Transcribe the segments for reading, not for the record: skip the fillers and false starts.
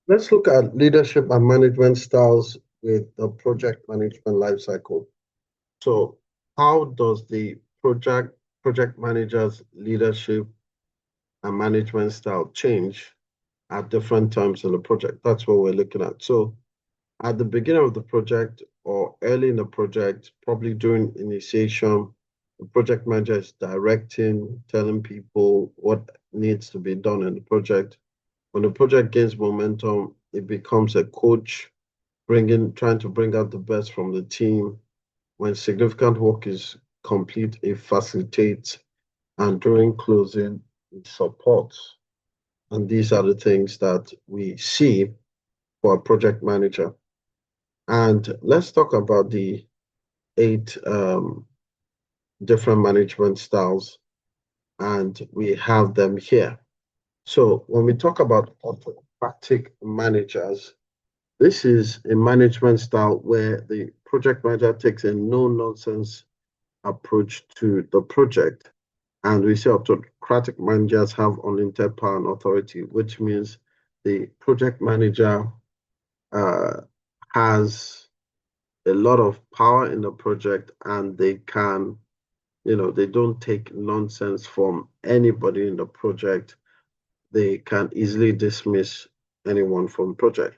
Let's look at leadership and management styles with the project management lifecycle. So, how does the project manager's leadership and management style change at different times in the project? That's what we're looking at. So, at the beginning of the project or early in the project, probably during initiation, the project manager is directing, telling people what needs to be done in the project. When the project gains momentum, it becomes a coach, trying to bring out the best from the team. When significant work is complete, it facilitates, and during closing, it supports. And these are the things that we see for a project manager. And let's talk about the eight different management styles, and we have them here. So when we talk about autocratic managers, this is a management style where the project manager takes a no-nonsense approach to the project. And we say autocratic managers have unlimited power and authority, which means the project manager uh, has a lot of power in the project, and they can, they don't take nonsense from anybody in the project. They can easily dismiss anyone from project.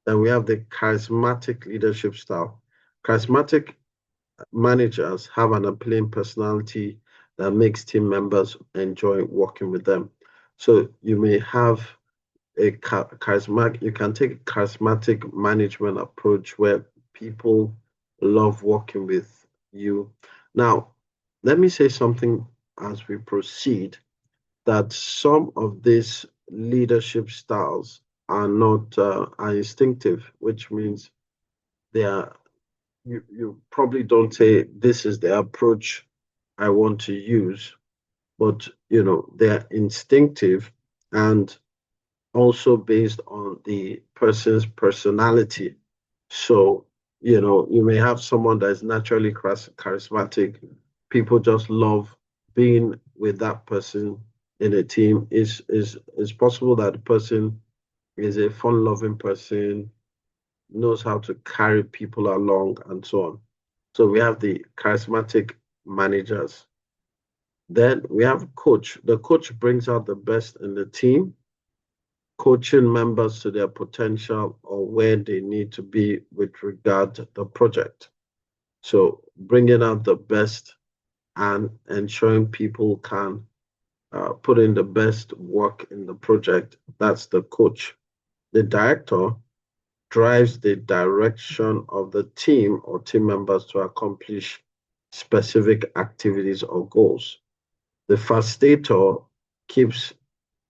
Then we have the charismatic leadership style. Charismatic managers have an appealing personality that makes team members enjoy working with them. So you may have you can take a charismatic management approach where people love working with you. Now, let me say something as we proceed, that some of these leadership styles are not are instinctive, which means they are you probably don't say this is the approach I want to use, but they're instinctive and also based on the person's personality. So, you may have someone that is naturally charismatic. People just love being with that person in a team. Is possible that the person is a fun-loving person, knows how to carry people along, and so on. So we have the charismatic managers. Then we have coach. The coach brings out the best in the team, coaching members to their potential or where they need to be with regard to the project. So bringing out the best and ensuring people can put in the best work in the project. That's the coach. The director drives the direction of the team or team members to accomplish specific activities or goals. The facilitator keeps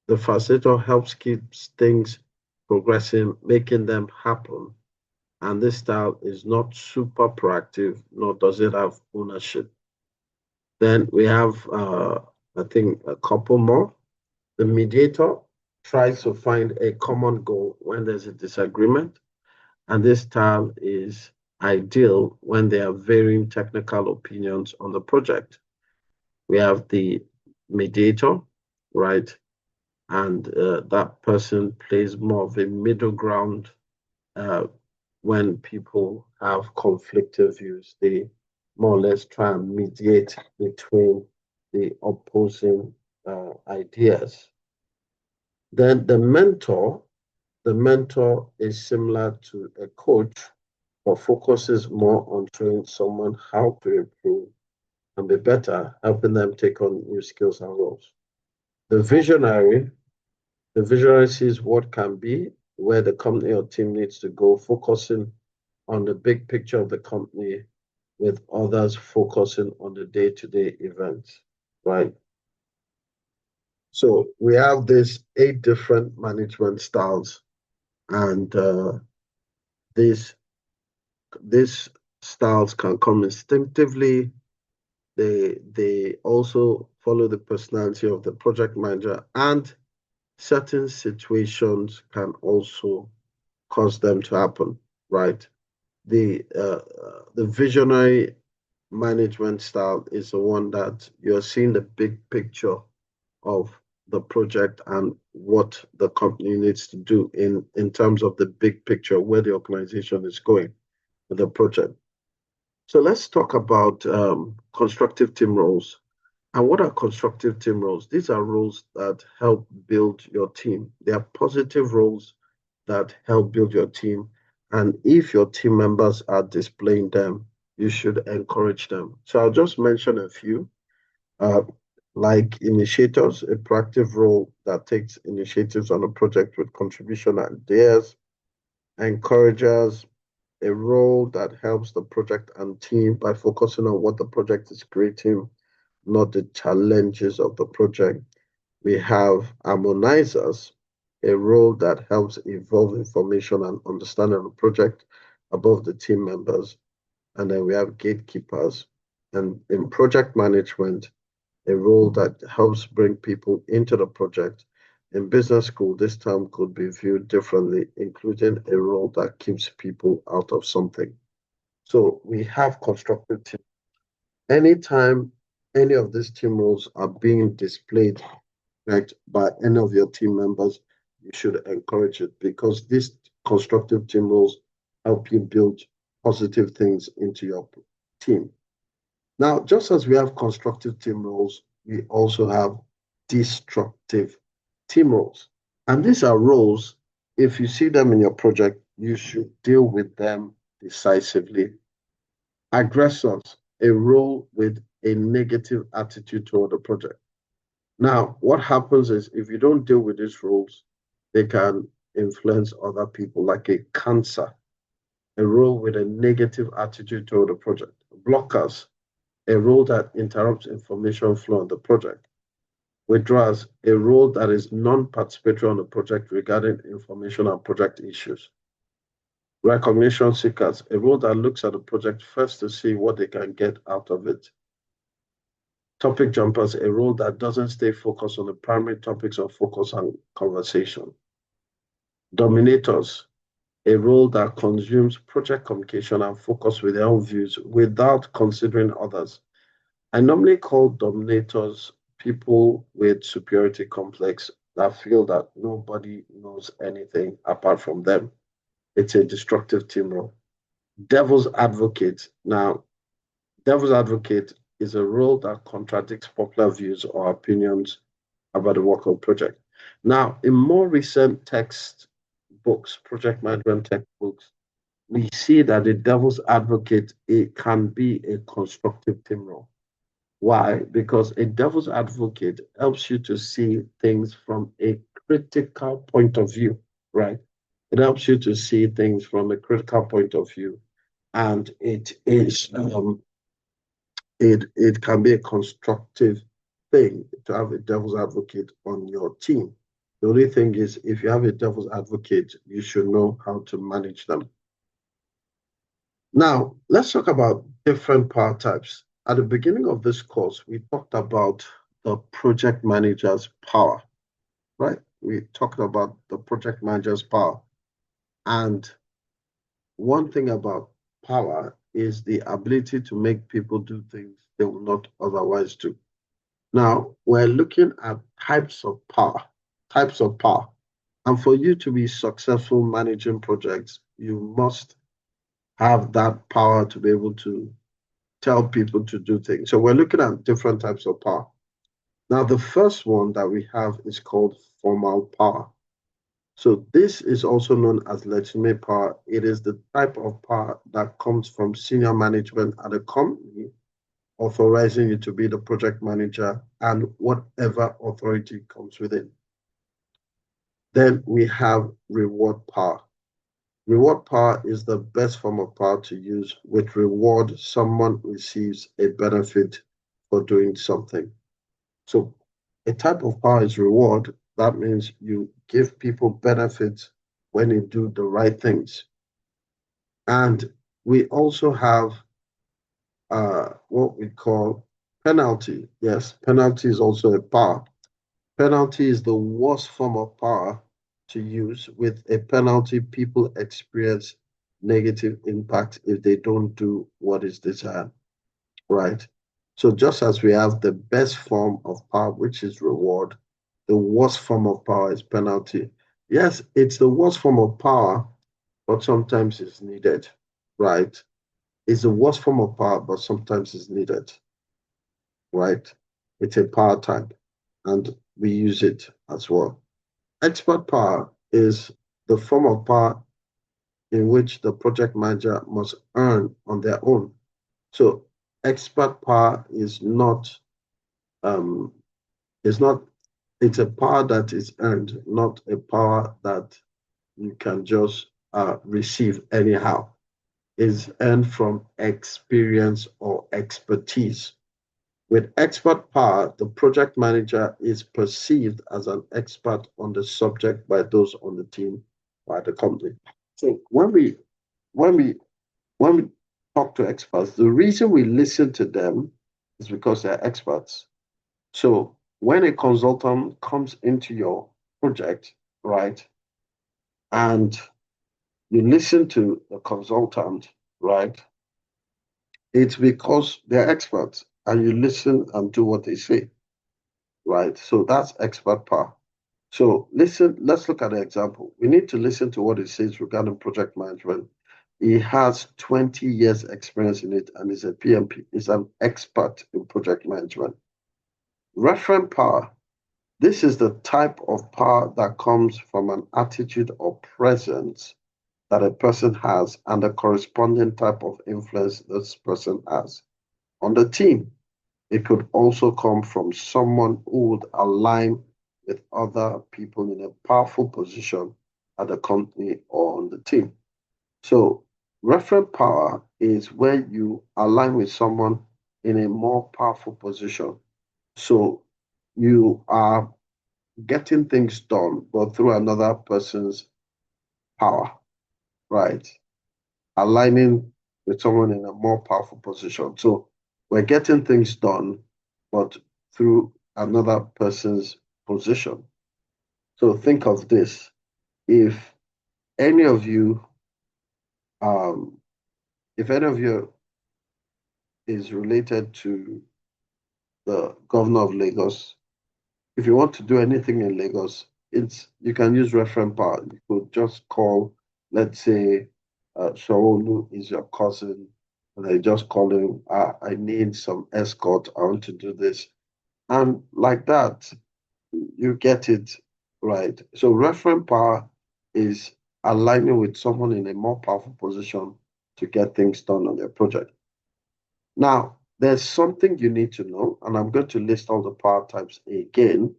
the facilitator helps keeps things progressing, making them happen. And this style is not super proactive, nor does it have ownership. Then we have, I think, a couple more. The mediator tries to find a common goal when there's a disagreement, and this style is ideal when there are varying technical opinions on the project. We have the mediator, right? And that person plays more of a middle ground uh, when people have conflicting views. They more or less try and mediate between the opposing ideas. Then the mentor is similar to a coach, but focuses more on training someone how to improve and be better, helping them take on new skills and roles. The visionary The visionary sees what can be, where the company or team needs to go, focusing on the big picture of the company, with others focusing on the day-to-day events, right? So we have these eight different management styles, and these these styles can come instinctively. They also follow the personality of the project manager, and certain situations can also cause them to happen, right? The visionary management style is the one that you're seeing the big picture of the project and what the company needs to do in terms of the big picture, where the organization is going with the project. So let's talk about constructive team roles. And what are constructive team roles? These are roles that help build your team. They are positive roles that help build your team. And if your team members are displaying them, you should encourage them. So I'll just mention a few, uh, like initiators, a proactive role that takes initiatives on a project with contribution ideas, encouragers, a role that helps the project and team by focusing on what the project is creating, not the challenges of the project. We have harmonizers, a role that helps evolve information and understanding of the project above the team members. And then we have gatekeepers. And in project management, a role that helps bring people into the project. In business school, this term could be viewed differently, including a role that keeps people out of something. So we have constructive team. Anytime any of these team roles are being displayed, right, by any of your team members, you should encourage it because these constructive team roles help you build positive things into your team. Now, just as we have constructive team roles, we also have destructive team roles. And these are roles, if you see them in your project, you should deal with them decisively. Aggressors, a role with a negative attitude toward the project. Now, what happens is if you don't deal with these roles, they can influence other people like a cancer, a role with a negative attitude toward the project. Blockers, a role that interrupts information flow on the project. Withdrawals, a role that is non-participatory on the project regarding information and project issues. Recognition seekers, a role that looks at the project first to see what they can get out of it. Topic jumpers, a role that doesn't stay focused on the primary topics of focus and conversation. Dominators, a role that consumes project communication and focus with their own views without considering others. I normally call dominators people with superiority complex that feel that nobody knows anything apart from them. It's a destructive team role. Devil's advocate. Now, devil's advocate is a role that contradicts popular views or opinions about the work of project. Now, in more recent text books, project management textbooks, we see that the devil's advocate it can be a constructive team role. Why? Because a devil's advocate helps you to see things from a critical point of view, right? It helps you to see things from a critical point of view, and it can be a constructive thing to have a devil's advocate on your team. The only thing is, if you have a devil's advocate, you should know how to manage them. Now, let's talk about different power types. At the beginning of this course, we talked about the project manager's power, right? We talked about the project manager's power. And one thing about power is the ability to make people do things they will not otherwise do. Now, we're looking at types of power, types of power. And for you to be successful managing projects, you must have that power to be able to tell people to do things. So we're looking at different types of power. Now, the first one that we have is called formal power. So this is also known as legitimate power. It is the type of power that comes from senior management at a company, authorizing you to be the project manager and whatever authority comes with it. Then we have reward power. Reward power is the best form of power to use. With reward, someone receives a benefit for doing something. So a type of power is reward. That means you give people benefits when you do the right things. And we also have what we call penalty. Yes, penalty is also a power. Penalty is the worst form of power to use. With a penalty, people experience negative impact if they don't do what is desired, right? So just as we have the best form of power, which is reward, the worst form of power is penalty. Yes, it's the worst form of power, but sometimes it's needed, right? It's the worst form of power, but sometimes it's needed, right? It's a power type, and we use it as well. Expert power is the form of power in which the project manager must earn on their own. So expert power um is not it's a power that is earned, not a power that you can just receive anyhow. Is earned from experience or expertise. With expert power, the project manager is perceived as an expert on the subject by those on the team, by the company. So when we when we talk to experts, the reason we listen to them is because they're experts. So when a consultant comes into your project, right, and you listen to the consultant, right, it's because they're experts and you listen and do what they say, right? So that's expert power. So listen, let's look at an example. We need to listen to what it says regarding project management. He has 20 years experience in it and is a PMP, is an expert in project management. Referent power. This is the type of power that comes from an attitude or presence that a person has and the corresponding type of influence this person has on the team. It could also come from someone who would align with other people in a powerful position at the company or on the team. So, referent power is where you align with someone in a more powerful position. So, you are getting things done, but through another person's power, right? Aligning with someone in a more powerful position. So we're getting things done, but through another person's position. So think of this. If any of you, um, if any of you is related to the governor of Lagos, if you want to do anything in Lagos, it's you can use reference power. You could just call, let's say, Shawolu is your cousin, and I just call him. I need some escort. I want to do this, and like that, you get it right. So reference power is aligning with someone in a more powerful position to get things done on their project. Now, there's something you need to know, and I'm going to list all the power types again.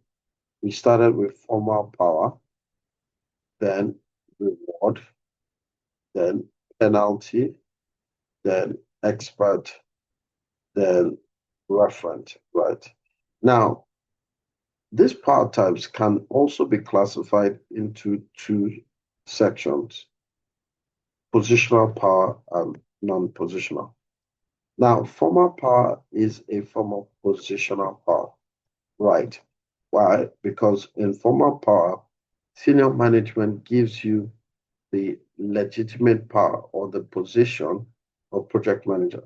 We started with formal power, then reward, then penalty, then expert, then referent, right? Now, these power types can also be classified into two sections, positional power and non-positional. Now, formal power is a form of positional power, right? Why? Because in formal power, senior management gives you the legitimate power or the position of project manager.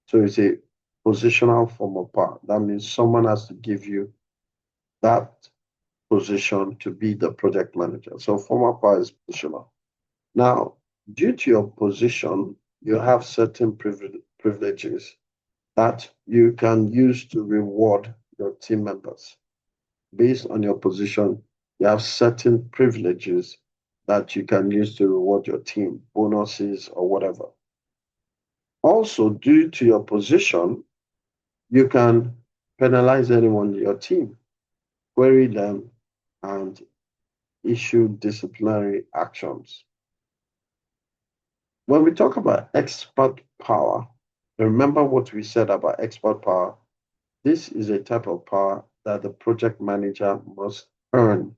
So it's a positional form of power. That means someone has to give you that position to be the project manager. So formal power is positional. Now, due to your position, you have certain privileges that you can use to reward your team members. Based on your position, you have certain privileges that you can use to reward your team, bonuses or whatever. Also, due to your position, you can penalize anyone in your team, query them, and issue disciplinary actions. When we talk about expert power, remember what we said about expert power. This is a type of power that the project manager must earn.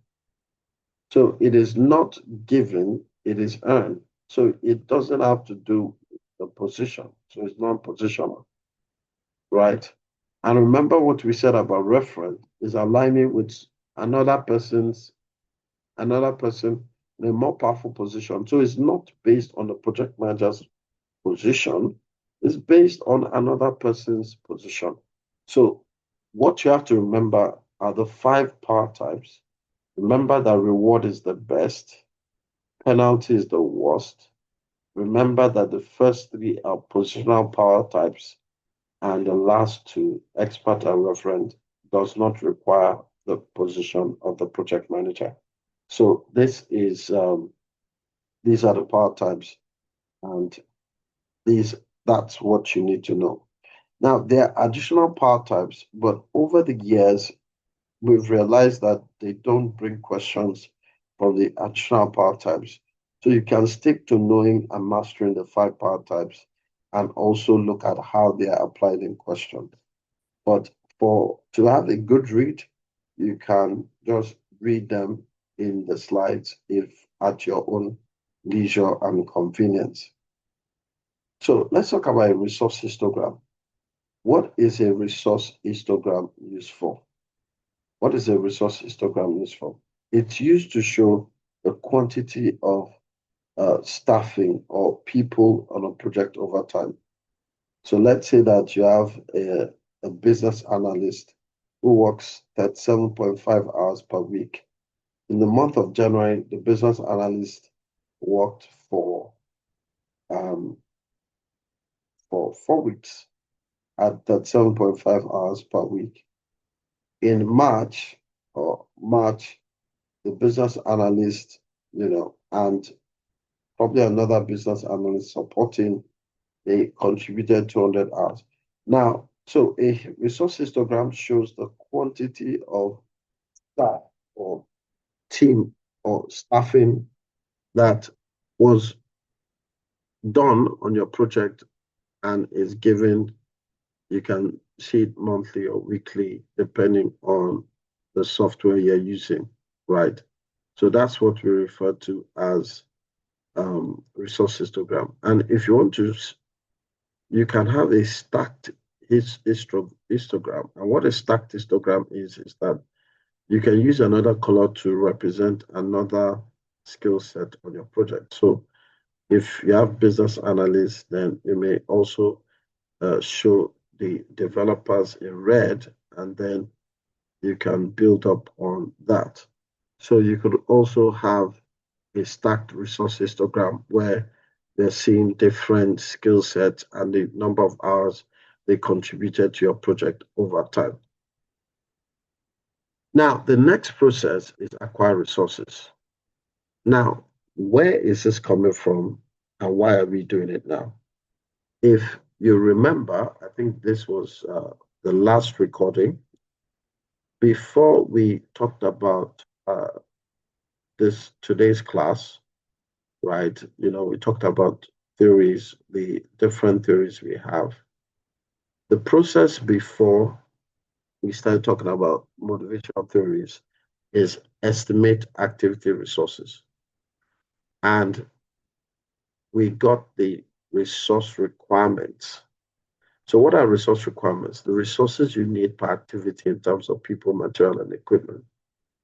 So it is not given, it is earned. So it doesn't have to do with the position. So it's non-positional, right? And remember what we said about reference is aligning with another person's another person in a more powerful position. So it's not based on the project manager's position, it's based on another person's position. So what you have to remember are the 5 power types. Remember that reward is the best, penalty is the worst. Remember that the first 3 are positional power types, and the last 2, expert and referent, does not require the position of the project manager. So these are the power types, and that's what you need to know. Now, there are additional power types, but over the years, we've realized that they don't bring questions from the additional power types. So you can stick to knowing and mastering the 5 power types and also look at how they are applied in questions. But to have a good read, you can just read them in the slides if at your own leisure and convenience. So let's talk about a resource histogram. What is a resource histogram used for? What is a resource histogram used for? It's used to show the quantity of staffing or people on a project over time. So let's say that you have a business analyst who works 37.5 hours per week. In the month of January, the business analyst worked for 4 weeks at 37.5 hours per week. In March, the business analyst, and probably another business analyst supporting, they contributed 200 hours. Now, so a resource histogram shows the quantity of staff or team or staffing that was done on your project and is given. You can see it monthly or weekly, depending on the software you're using, right? So that's what we refer to as resource histogram. And if you want to, you can have a stacked histogram. And what a stacked histogram is that you can use another color to represent another skill set on your project. So if you have business analysts, then you may also show the developers in red, and then you can build up on that. So you could also have a stacked resource histogram where they're seeing different skill sets and the number of hours they contributed to your project over time. Now, the next process is acquire resources. Now, where is this coming from and why are we doing it now? If you remember, I think this was the last recording. Before we talked about today's class, right? We talked about theories, the different theories we have. The process before we started talking about motivational theories is estimate activity resources. And we got the resource requirements. So what are resource requirements? The resources you need per activity in terms of people, material, and equipment.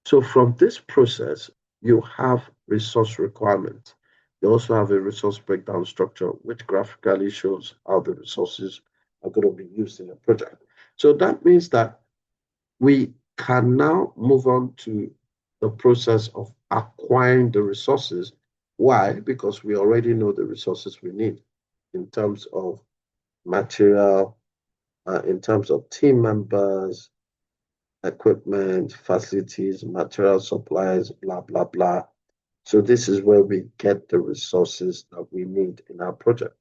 So from this process, you have resource requirements. You also have a resource breakdown structure, which graphically shows how the resources are going to be used in a project. So that means that we can now move on to the process of acquiring the resources. Why? Because we already know the resources we need in terms of material, in terms of team members, equipment, facilities, material supplies, blah, blah, blah. So this is where we get the resources that we need in our project.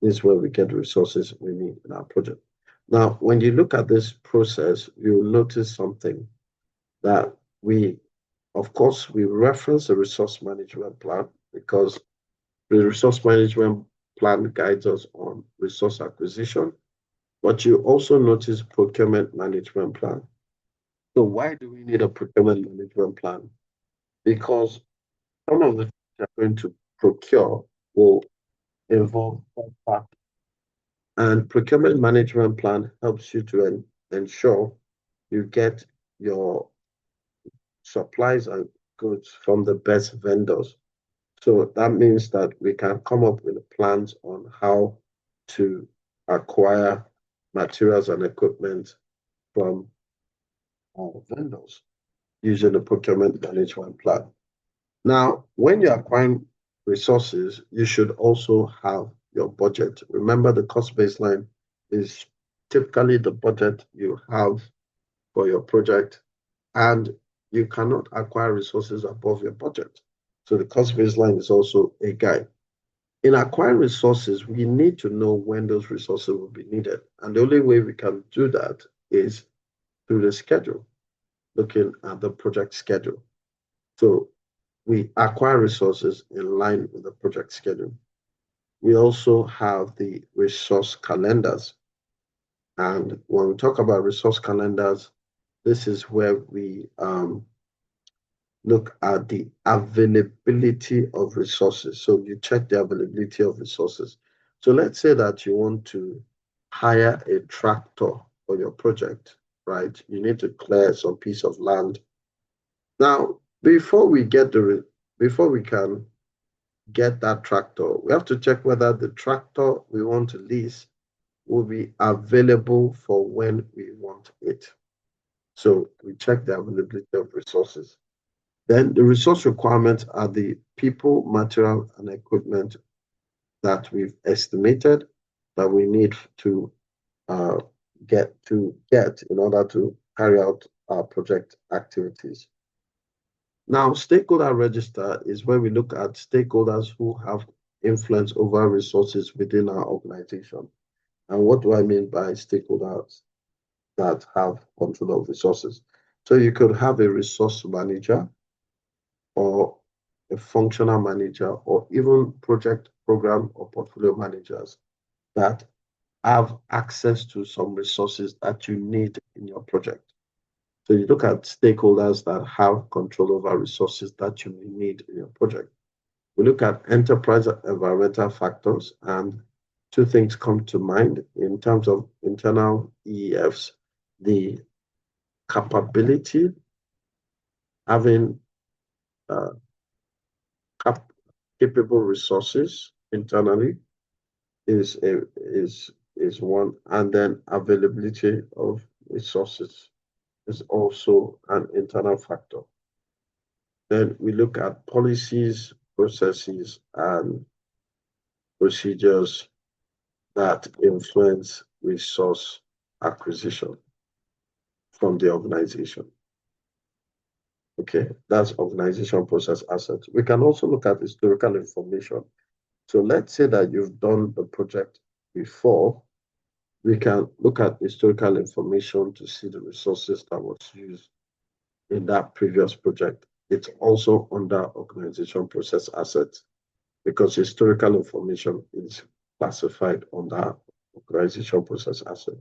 This is where we get the resources we need in our project. Now, when you look at this process, you'll notice something that of course, we reference the resource management plan because the resource management plan guides us on resource acquisition, but you also notice procurement management plan. So why do we need a procurement management plan? Because some of the things you're going to procure will involve third party. And procurement management plan helps you to ensure you get your supplies and goods from the best vendors. So that means that we can come up with plans on how to acquire materials and equipment from vendors using the procurement management plan. Now, when you're acquiring resources, you should also have your budget. Remember, the cost baseline is typically the budget you have for your project, and you cannot acquire resources above your budget. So the cost baseline is also a guide. In acquiring resources, we need to know when those resources will be needed. And the only way we can do that is through the schedule, looking at the project schedule. So we acquire resources in line with the project schedule. We also have the resource calendars. And when we talk about resource calendars, this is where we look at the availability of resources. So you check the availability of resources. So let's say that you want to hire a tractor for your project, right? You need to clear some piece of land. Now, before we can get that tractor, we have to check whether the tractor we want to lease will be available for when we want it. So we check the availability of resources. Then the resource requirements are the people, material, and equipment that we've estimated that we need to get in order to carry out our project activities. Now, stakeholder register is where we look at stakeholders who have influence over resources within our organization. And what do I mean by stakeholders that have control of resources? So you could have a resource manager or a functional manager or even project, program, or portfolio managers that have access to some resources that you need in your project. So you look at stakeholders that have control over resources that you may need in your project. We look at enterprise environmental factors, and two things come to mind in terms of internal EEFs: the capability, having capable resources internally is one, and then availability of resources is also an internal factor. Then we look at policies, processes, and procedures that influence resource acquisition from the organization. Okay, that's organization, process, assets. We can also look at historical information. So let's say that you've done the project before. We can look at historical information to see the resources that was used in that previous project. It's also under organization, process, assets, because historical information is classified under organization, process, asset.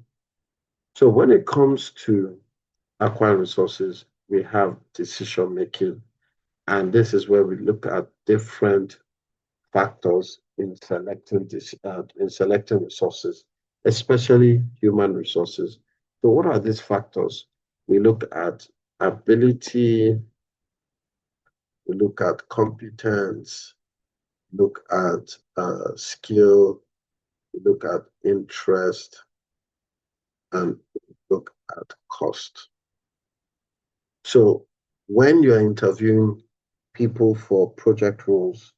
So when it comes to acquiring resources, we have decision making, and this is where we look at different factors in selecting resources, especially human resources. So what are these factors? We look at ability, we look at competence, look at skill, we look at interest, and look at cost. So when you're interviewing people for project roles,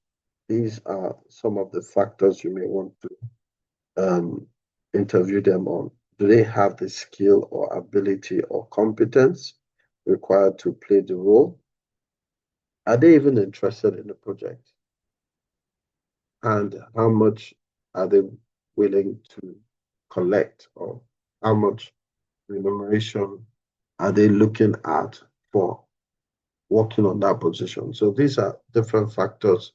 these are some of the factors you may want to interview them on. Do they have the skill or ability or competence required to play the role? Are they even interested in the project? And how much are they willing to collect, or how much remuneration are they looking at for working on that position? So these are different factors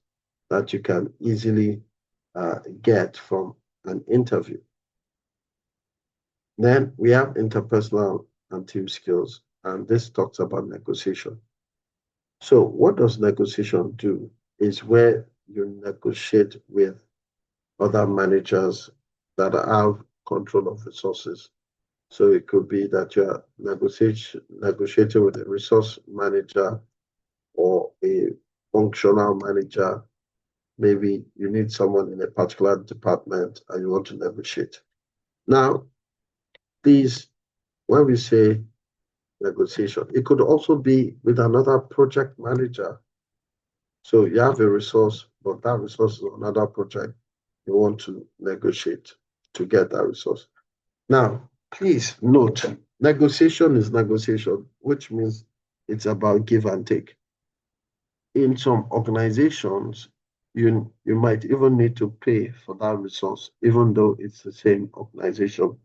that you can easily get from an interview. Then we have interpersonal and team skills, and this talks about negotiation. So what does negotiation do? Is where you negotiate with other managers that have control of resources. So it could be that you're negotiating with a resource manager or a functional manager. Maybe you need someone in a particular department and you want to negotiate. Now, these, when we say negotiation. It could also be with another project manager. So you have a resource, but that resource is another project. You want to negotiate to get that resource. Now, please note, negotiation is negotiation, which means it's about give and take. In some organizations, you might even need to pay for that resource, even though it's the same organization.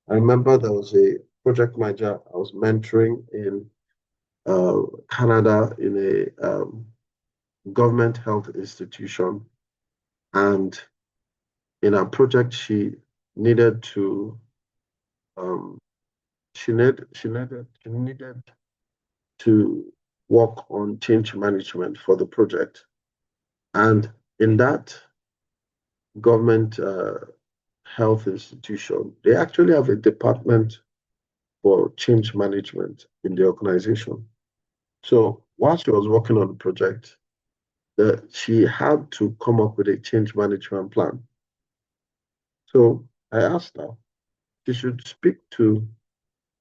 I remember there was a project manager I was mentoring in Canada in a government health institution, and in our project, needed to um, she needed to work on change management for the project. And in that government health institution, they actually have a department for change management in the organization. So while she was working on the project, she had to come up with a change management plan. So I asked her, she should speak to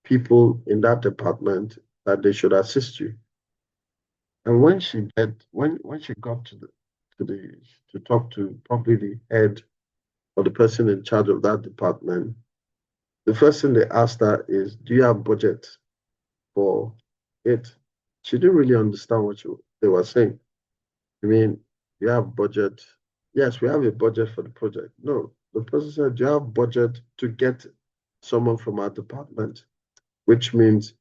people in that department that they should assist you. And when she got to the to talk to probably the head or the person in charge of that department, the first thing they asked her is, "Do you have budget for it?" She didn't really understand what they were saying. I mean, you have budget. Yes, we have a budget for the project. No, the person said, "Do you have budget to get someone from our department?" Which means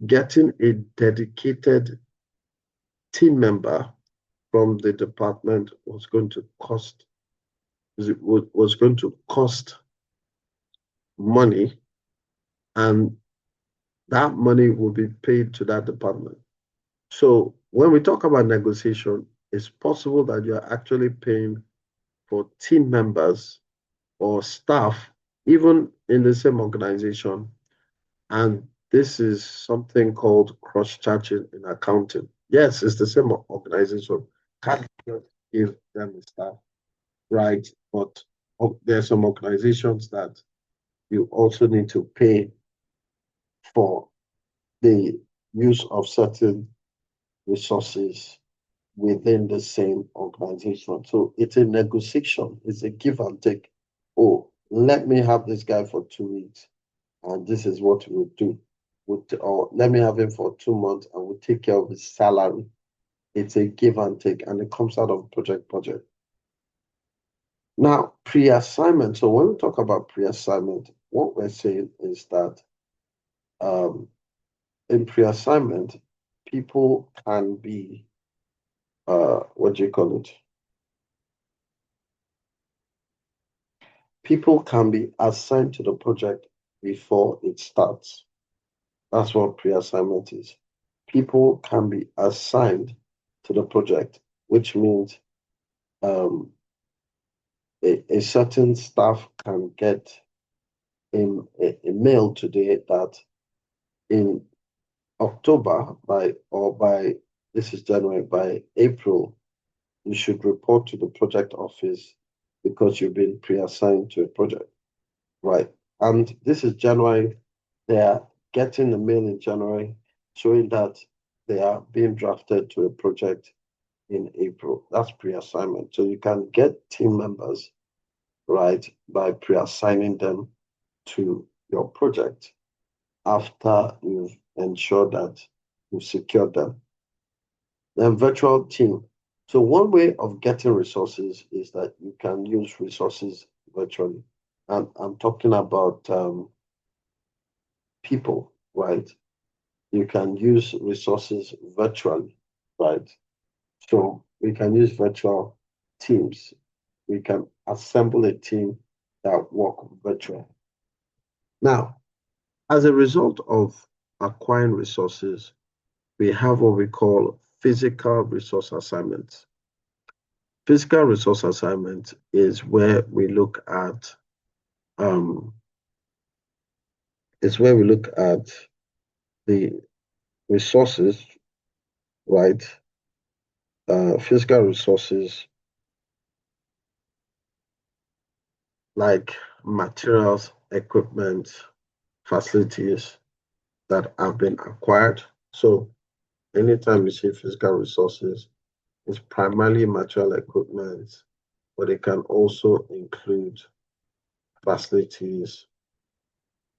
getting a dedicated team member from the department was going to cost money, and that money will be paid to that department. So when we talk about negotiation, it's possible that you're actually paying for team members or staff, even in the same organization. And this is something called cross-charging in accounting. Yes, it's the same organization. Can't just give them the staff, right? But there are some organizations that you also need to pay for the use of certain resources within the same organization. So it's a negotiation, it's a give and take. Oh, let me have this guy for 2 weeks, and this is what we'll do. Or let me have him for 2 months and we'll take care of his salary. It's a give and take, and it comes out of project budget. Now, pre-assignment. So when we talk about pre-assignment, what we're saying is that um, in pre-assignment, people can be what do you call it? People can be assigned to the project before it starts. That's what pre-assignment is. People can be assigned to the project, which means um, a certain staff can get a mail today that in October by this is January, by April, you should report to the project office because you've been pre-assigned to a project, right? And this is January. They are getting the mail in January showing that they are being drafted to a project in April. That's pre-assignment. So you can get team members, right, by pre-assigning them to your project after you've ensured that you've secured them. Then virtual team. So one way of getting resources is that you can use resources virtually. And I'm talking about people, right? You can use resources virtually, right? So we can use virtual teams. We can assemble a team that work virtually. Now, as a result of acquiring resources, we have what we call physical resource assignments. Physical resource assignment is where we look at um, the resources, right? Physical resources like materials, equipment, facilities that have been acquired. So anytime you see physical resources, it's primarily material equipment, but it can also include facilities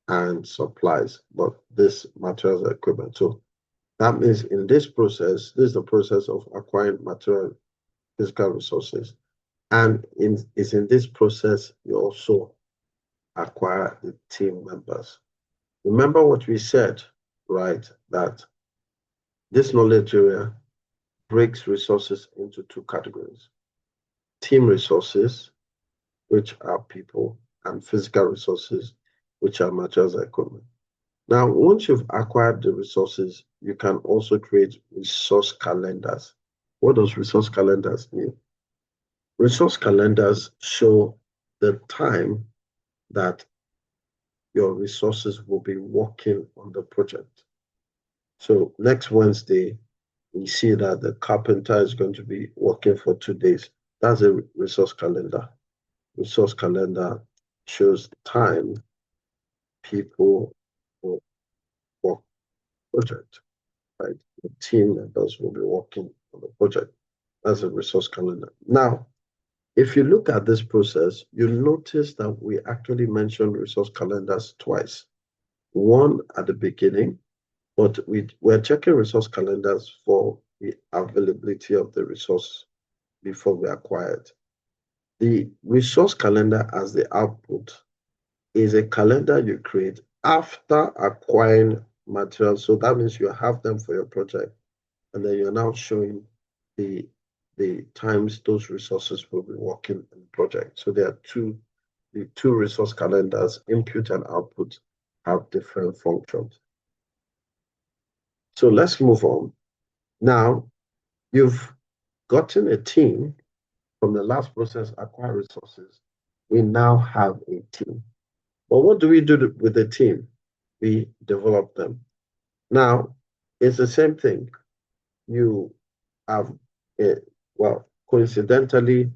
and supplies, but this materials and equipment. So that means in this process, this is the process of acquiring material physical resources. And it's in this process you also acquire the team members. Remember what we said, right? That this knowledge area breaks resources into two categories: team resources, which are people, and physical resources, which are materials and equipment. Now, once you've acquired the resources, you can also create resource calendars. What does resource calendars mean? Resource calendars show the time that your resources will be working on the project. So next Wednesday, we see that the carpenter is going to be working for 2 days. That's a resource calendar. Resource calendar shows time people will work project, right? The team members will be working on the project. That's a resource calendar. Now, if you look at this process, you'll notice that we actually mentioned resource calendars twice. One at the beginning, but we're checking resource calendars for the availability of the resource before we acquire it. The resource calendar as the output is a calendar you create after acquiring materials. So that means you have them for your project, and then you're now showing the times those resources will be working in the project. So there are the two resource calendars, input and output, have different functions. So let's move on. Now, you've gotten a team from the last process, acquire resources. We now have a team. But what do we do with the team? We develop them. Now, it's the same thing. You have, well, coincidentally,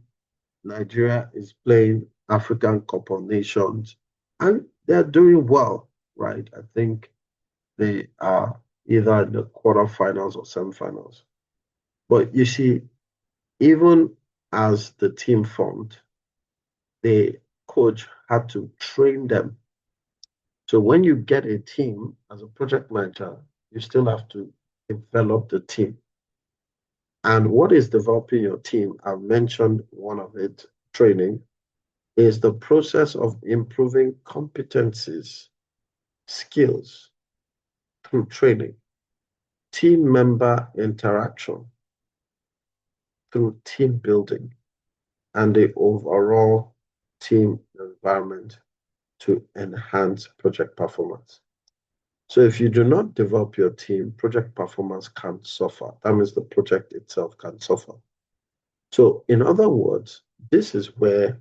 Nigeria is playing African Cup of Nations, and they're doing well, right? I think they are either in the quarterfinals or semifinals. But you see, even as the team formed, the coach had to train them. So when you get a team as a project manager, you still have to develop the team. And what is developing your team? I've mentioned one of it, training, is the process of improving competencies, skills through training, team member interaction through team building, and the overall team environment to enhance project performance. So if you do not develop your team, project performance can suffer. That means the project itself can suffer. So in other words, this is where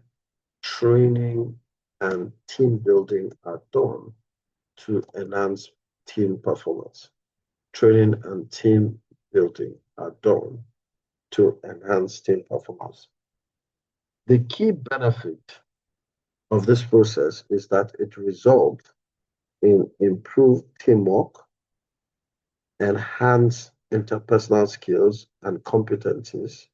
training and team building are done to enhance team performance. Training and team building are done to enhance team performance. The key benefit of this process is that it results in improved teamwork, enhanced interpersonal skills and competencies,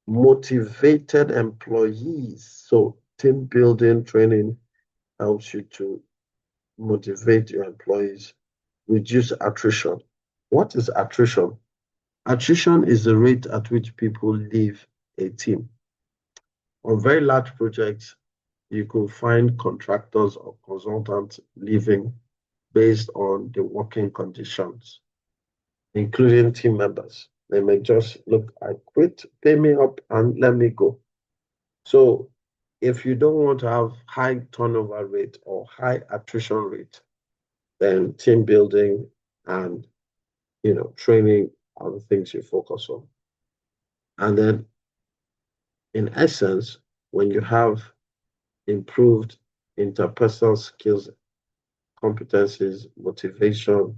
motivated employees. So team building training helps you to motivate your employees, reduce attrition. What is attrition? Attrition is the rate at which people leave a team. On very large projects, you could find contractors or consultants leaving based on the working conditions, including team members. They may just look, I quit, pay me up, and let me go. So if you don't want to have high turnover rate or high attrition rate, then team building and training are the things you focus on. And then in essence, when you have improved interpersonal skills, competencies, motivation,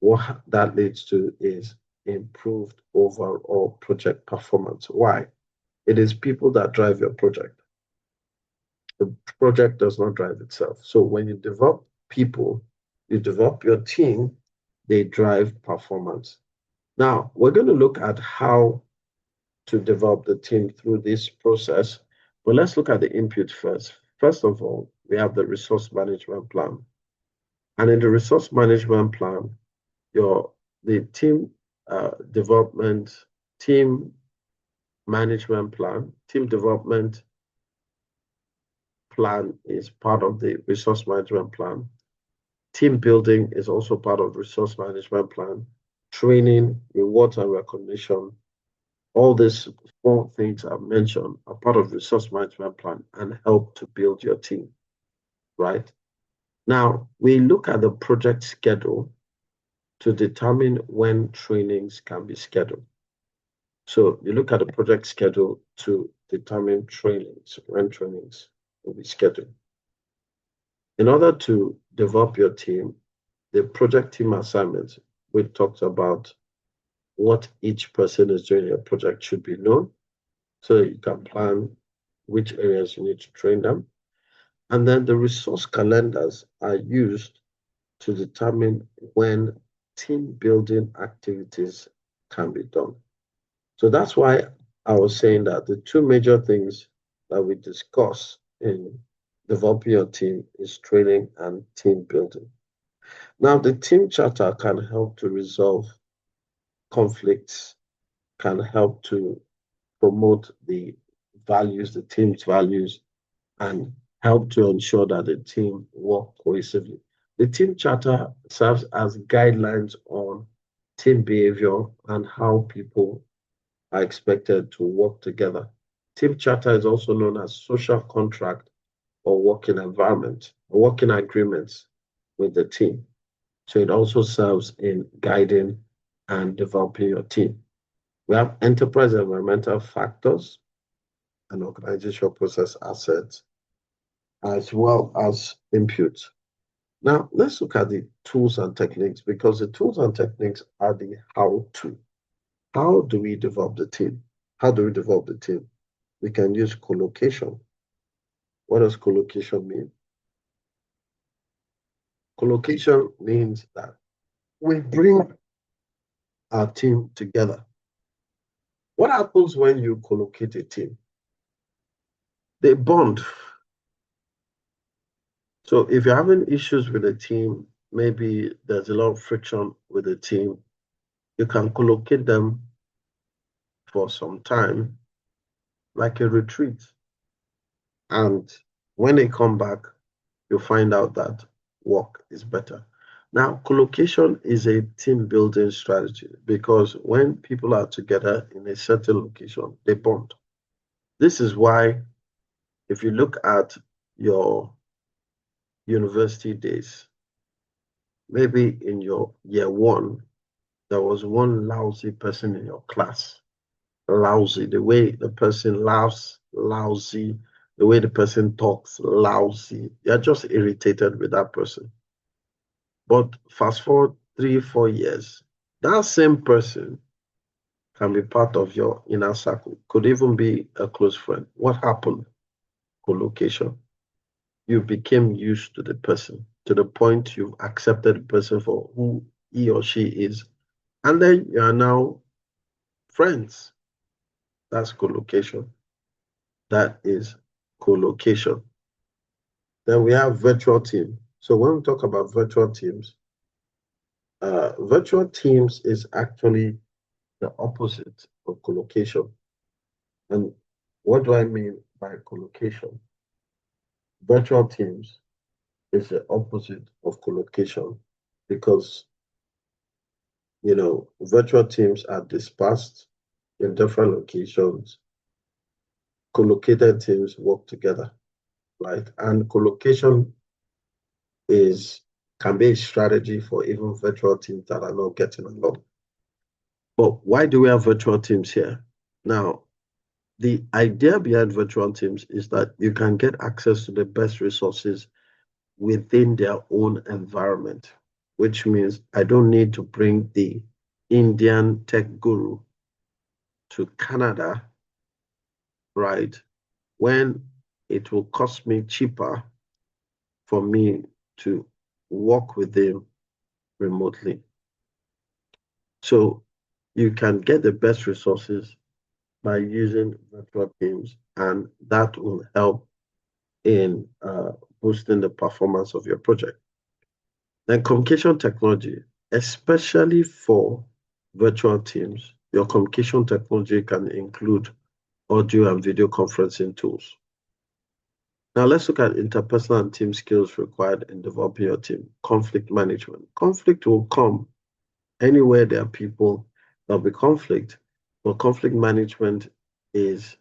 what that leads to is improved overall project performance. Why? It is people that drive your project. The project does not drive itself. So when you develop people, you develop your team, they drive performance. Now, we're going to look at how to develop the team through this process, but let's look at the input first. First of all, we have the resource management plan. And in the resource management plan, the team development, team management plan, team development plan is part of the resource management plan. Team building is also part of the resource management plan. Training, rewards and recognition, all these four things I've mentioned are part of the resource management plan and help to build your team, right? Now, we look at the project schedule to determine when trainings can be scheduled. So you look at the project schedule to determine trainings, when trainings will be scheduled. In order to develop your team, the project team assignments, we talked about what each person is doing in your project should be known, so you can plan which areas you need to train them. And then the resource calendars are used to determine when team building activities can be done. So that's why I was saying that the two major things that we discuss in developing your team is training and team building. Now, the team charter can help to resolve conflicts, can help to promote the values, the team's values, and help to ensure that the team work cohesively. The team charter serves as guidelines on team behavior and how people are expected to work together. Team charter is also known as social contract or working environment, or working agreements with the team. So it also serves in guiding and developing your team. We have enterprise environmental factors and organizational process assets, as well as inputs. Now, let's look at the tools and techniques, because the tools and techniques are the how-to. How do we develop the team? How do we develop the team? We can use collocation. What does collocation mean? Collocation means that we bring our team together. What happens when you collocate a team? They bond. So if you're having issues with a team, maybe there's a lot of friction with the team, you can collocate them for some time, like a retreat. And when they come back, you'll find out that work is better. Now, collocation is a team building strategy because when people are together in a certain location, they bond. This is why, if you look at your university days, maybe in your year one, there was one lousy person in your class. Lousy, the way the person laughs, lousy, the way the person talks, lousy. You're just irritated with that person. But fast forward 3, 4 years, that same person can be part of your inner circle, could even be a close friend. What happened? Collocation. You became used to the person to the point you've accepted the person for who he or she is. And then you are now friends. That's collocation. That is collocation. Then we have virtual team. So when we talk about virtual teams is actually the opposite of collocation. And what do I mean by collocation? Virtual teams is the opposite of collocation because, virtual teams are dispersed in different locations. Collocated teams work together, right? And collocation can be a strategy for even virtual teams that are not getting along. But why do we have virtual teams here? Now, the idea behind virtual teams is that you can get access to the best resources within their own environment, which means I don't need to bring the Indian tech guru to Canada, right? When it will cost me cheaper for me to work with them remotely. So you can get the best resources by using virtual teams, and that will help in boosting the performance of your project. Then communication technology, especially for virtual teams, your communication technology can include audio and video conferencing tools. Now let's look at interpersonal and team skills required in developing your team. Conflict management. Conflict will come anywhere there are people, there'll be conflict, but conflict management is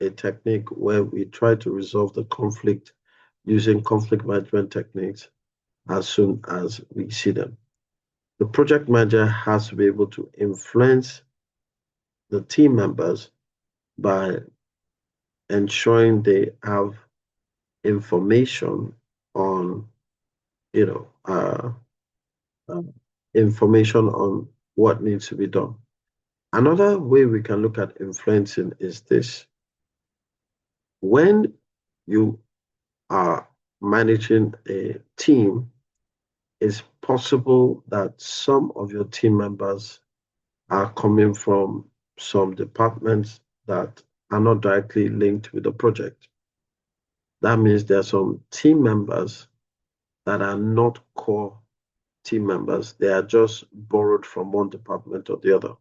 a technique where we try to resolve the conflict using conflict management techniques as soon as we see them. The project manager has to be able to influence the team members by ensuring they have information on, you know, information on what needs to be done. Another way we can look at influencing is this. When you are managing a team, it's possible that some of your team members are coming from some departments that are not directly linked with the project. That means there are some team members that are not core team members. They are just borrowed from one department or the other.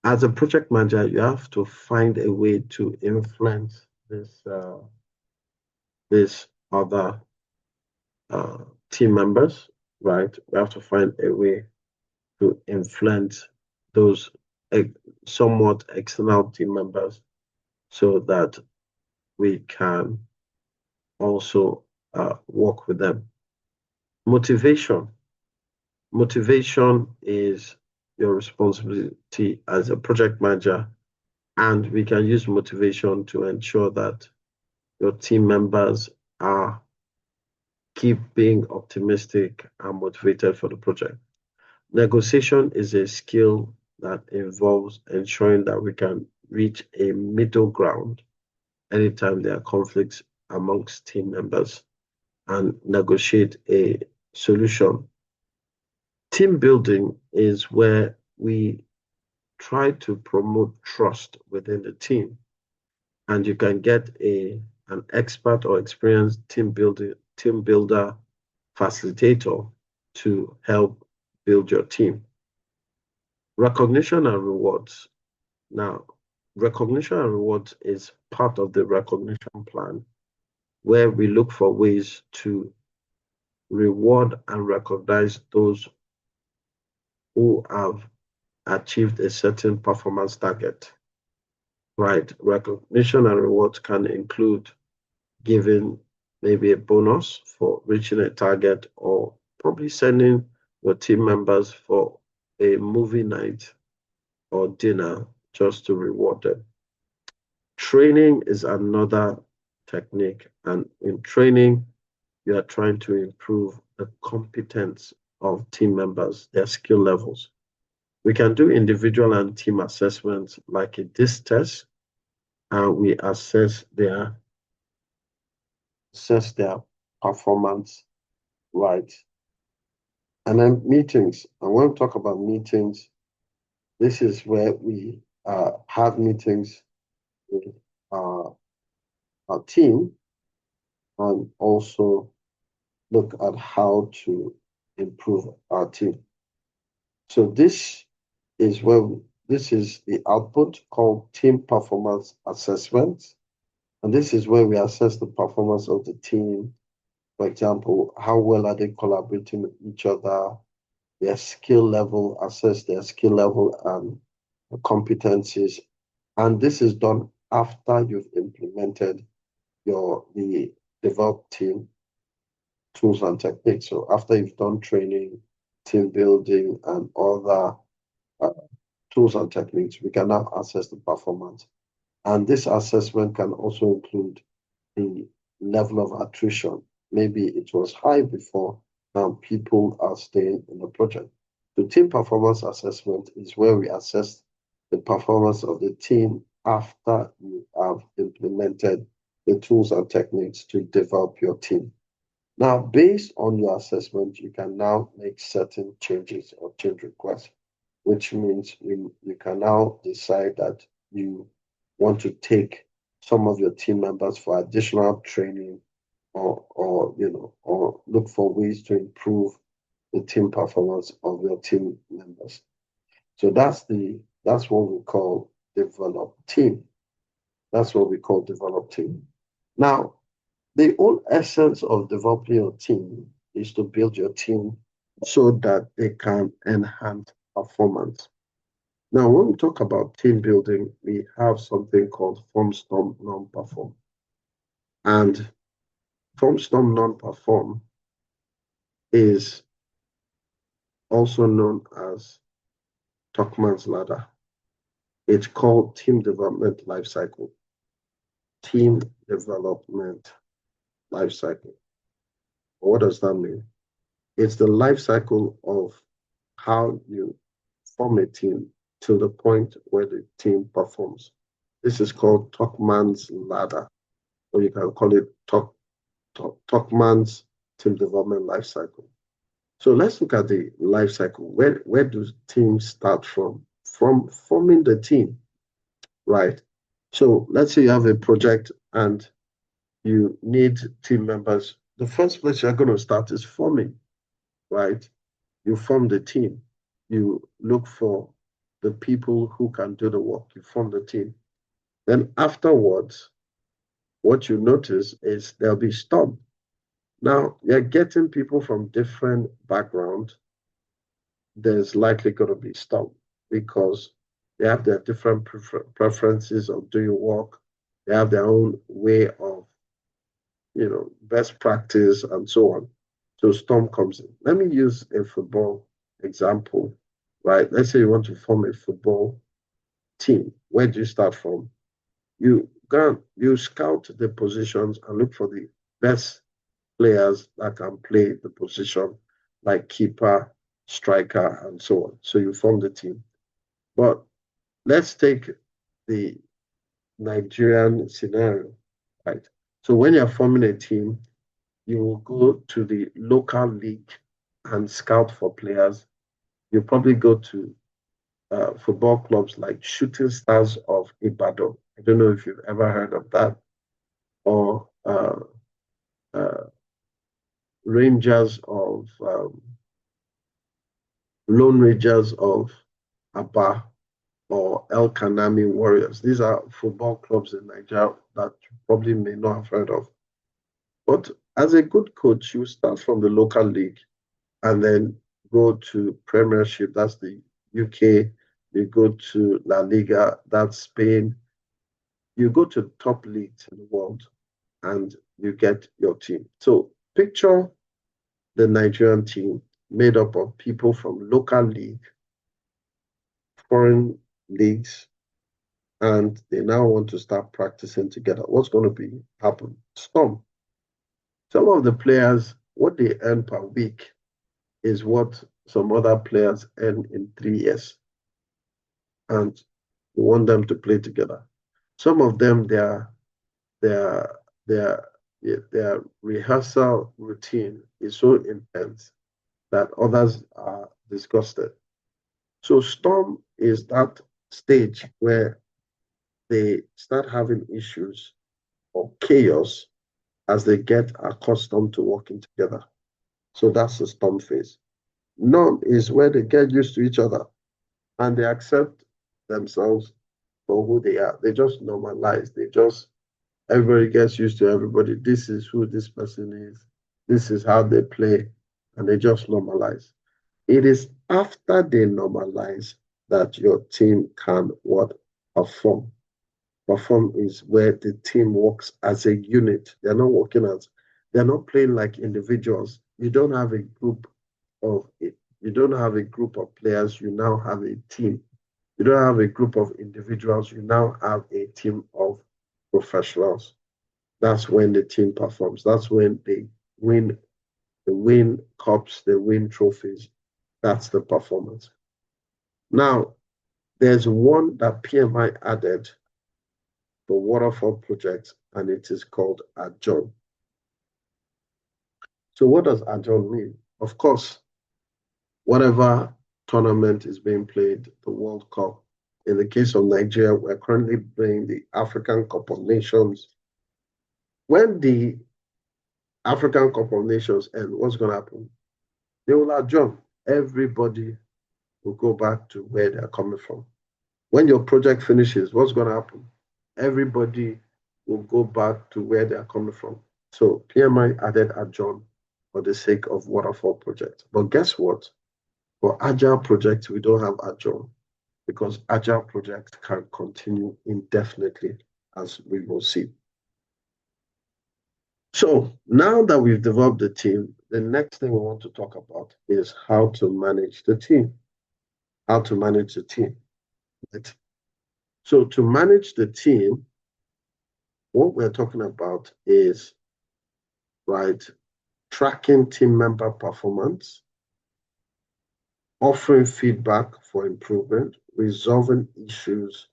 As a project manager, you have to find a way to influence this other team members, right? We have to find a way to influence those somewhat external team members so that we can also work with them. Motivation. Motivation is your responsibility as a project manager, and we can use motivation to ensure that your team members are keep being optimistic and motivated for the project. Negotiation is a skill that involves ensuring that we can reach a middle ground anytime there are conflicts amongst team members and negotiate a solution. Team building is where we try to promote trust within the team, and you can get an expert or experienced team builder facilitator to help build your team. Recognition and rewards. Now, recognition and rewards is part of the recognition plan where we look for ways to reward and recognize those who have achieved a certain performance target. Right, recognition and rewards can include giving maybe a bonus for reaching a target, or probably sending your team members for a movie night or dinner just to reward them. Training is another technique, and in training, you are trying to improve the competence of team members, their skill levels. We can do individual and team assessments like a DISC test, and we assess their performance, right? And then meetings. And when we talk about meetings, this is where we have meetings with our team and also look at how to improve our team. So this is the output called team performance assessment. And this is where we assess the performance of the team. For example, how well are they collaborating with each other, their skill level, assess their skill level and competencies. And this is done after you've implemented the developed team tools and techniques. So after you've done training, team building, and other tools and techniques, we can now assess the performance. And this assessment can also include the level of attrition. Maybe it was high before, now people are staying in the project. The team performance assessment is where we assess the performance of the team after you have implemented the tools and techniques to develop your team. Now, based on your assessment, you can now make certain changes or change requests, which means you can now decide that you want to take some of your team members for additional training or look for ways to improve the team performance of your team members. So that's what we call develop team. That's what we call develop team. Now, the whole essence of developing your team is to build your team so that they can enhance performance. Now, when we talk about team building, we have something called form, storm, non-perform. And form, storm, non-perform is also known as Tuckman's ladder. It's called team development life cycle. Team development life cycle. What does that mean? It's the life cycle of how you form a team to the point where the team performs. This is called Tuckman's ladder, or you can call it Tuckman's team development life cycle. So let's look at the life cycle. Where do teams start from? From forming the team, right? So let's say you have a project and you need team members. The first place you're going to start is forming, right? You form the team. You look for the people who can do the work. You form the team. Then afterwards, what you notice is there'll be storm. Now, you're getting people from different backgrounds. There's likely going to be storm because they have their different preferences of doing work. They have their own way of, best practice and so on. So storm comes in. Let me use a football example, right? Let's say you want to form a football team. Where do you start from? You scout the positions and look for the best players that can play the position, like keeper, striker, and so on. So you form the team. But let's take the Nigerian scenario, right? So when you're forming a team, you will go to the local league and scout for players. You probably go to football clubs like Shooting Stars of Ibadan. I don't know if you've ever heard of that, or uh, Rangers of Lone Rangers of Aba, or El Kanami Warriors. These are football clubs in Nigeria that you probably may not have heard of. But as a good coach, you start from the local league and then go to Premiership, that's the UK. You go to La Liga, that's Spain. You go to top leagues in the world and you get your team. So picture the Nigerian team made up of people from local league, foreign leagues, and they now want to start practicing together. What's going to be happen? Storm. Some of the players, what they earn per week is what some other players earn in 3 years. And we want them to play together. Some of them, their their their rehearsal routine is so intense that others are disgusted. So storm is that stage where they start having issues or chaos as they get accustomed to working together. So that's the storm phase. Norm is where they get used to each other and they accept themselves for who they are. They just normalize. Everybody gets used to everybody. This is who this person is. This is how they play. And they just normalize. It is after they normalize that your team can what? Perform. Perform is where the team works as a unit. They're not playing like individuals. You don't have a group of you don't have a group of players, you now have a team. You don't have a group of individuals, you now have a team of professionals. That's when the team performs. That's when they win cups, they win trophies. That's the performance. Now, there's one that PMI added for waterfall projects, and it is called Adjourn. So what does agile mean? Of course, whatever tournament is being played, the World Cup. In the case of Nigeria, we're currently playing the African Cup of Nations. When the African Cup of Nations end, what's going to happen? They will adjourn. Everybody will go back to where they're coming from. When your project finishes, what's going to happen? Everybody will go back to where they're coming from. So PMI added adjourn for the sake of waterfall project. But guess what? For agile projects, we don't have adjourn because agile projects can continue indefinitely, as we will see. So now that we've developed the team, the next thing we want to talk about is how to manage the team. How to manage the team. Right? So to manage the team, what we're talking about is, right, tracking team member performance, offering feedback for improvement, resolving issues,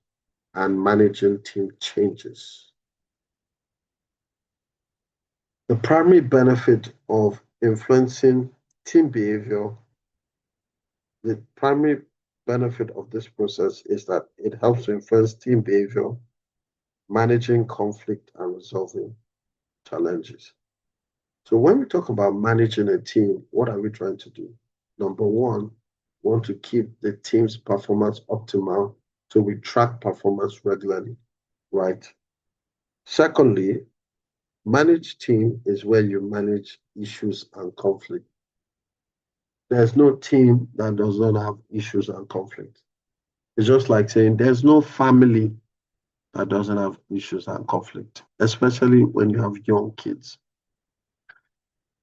and managing team changes. The primary benefit of influencing team behavior, the primary benefit of this process is that it helps to influence team behavior, managing conflict and resolving challenges. So when we talk about managing a team, what are we trying to do? Number one, we want to keep the team's performance optimal, so we track performance regularly, right? Secondly, manage team is where you manage issues and conflict. There's no team that does not have issues and conflict. It's just like saying there's no family that doesn't have issues and conflict, especially when you have young kids.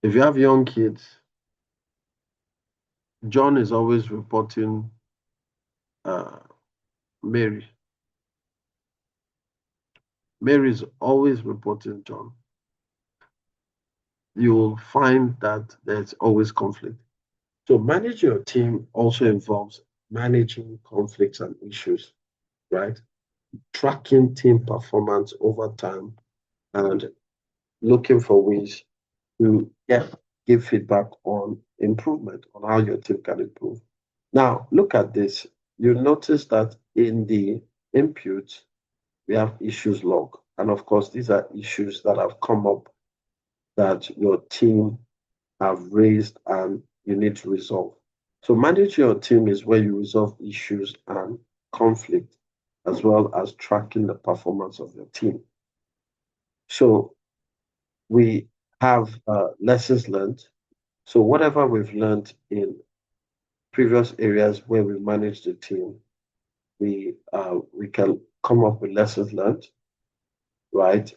If you have young kids, John is always reporting Mary. Mary is always reporting John. You will find that there's always conflict. So manage your team also involves managing conflicts and issues, right? Tracking team performance over time and looking for ways to give feedback on improvement, on how your team can improve. Now, look at this. You'll notice that in the input, we have issues log. And of course, these are issues that have come up that your team have raised and you need to resolve. So manage your team is where you resolve issues and conflict, as well as tracking the performance of your team. So we have lessons learned. So whatever we've learned in previous areas where we manage the team, we can come up with lessons learned, right?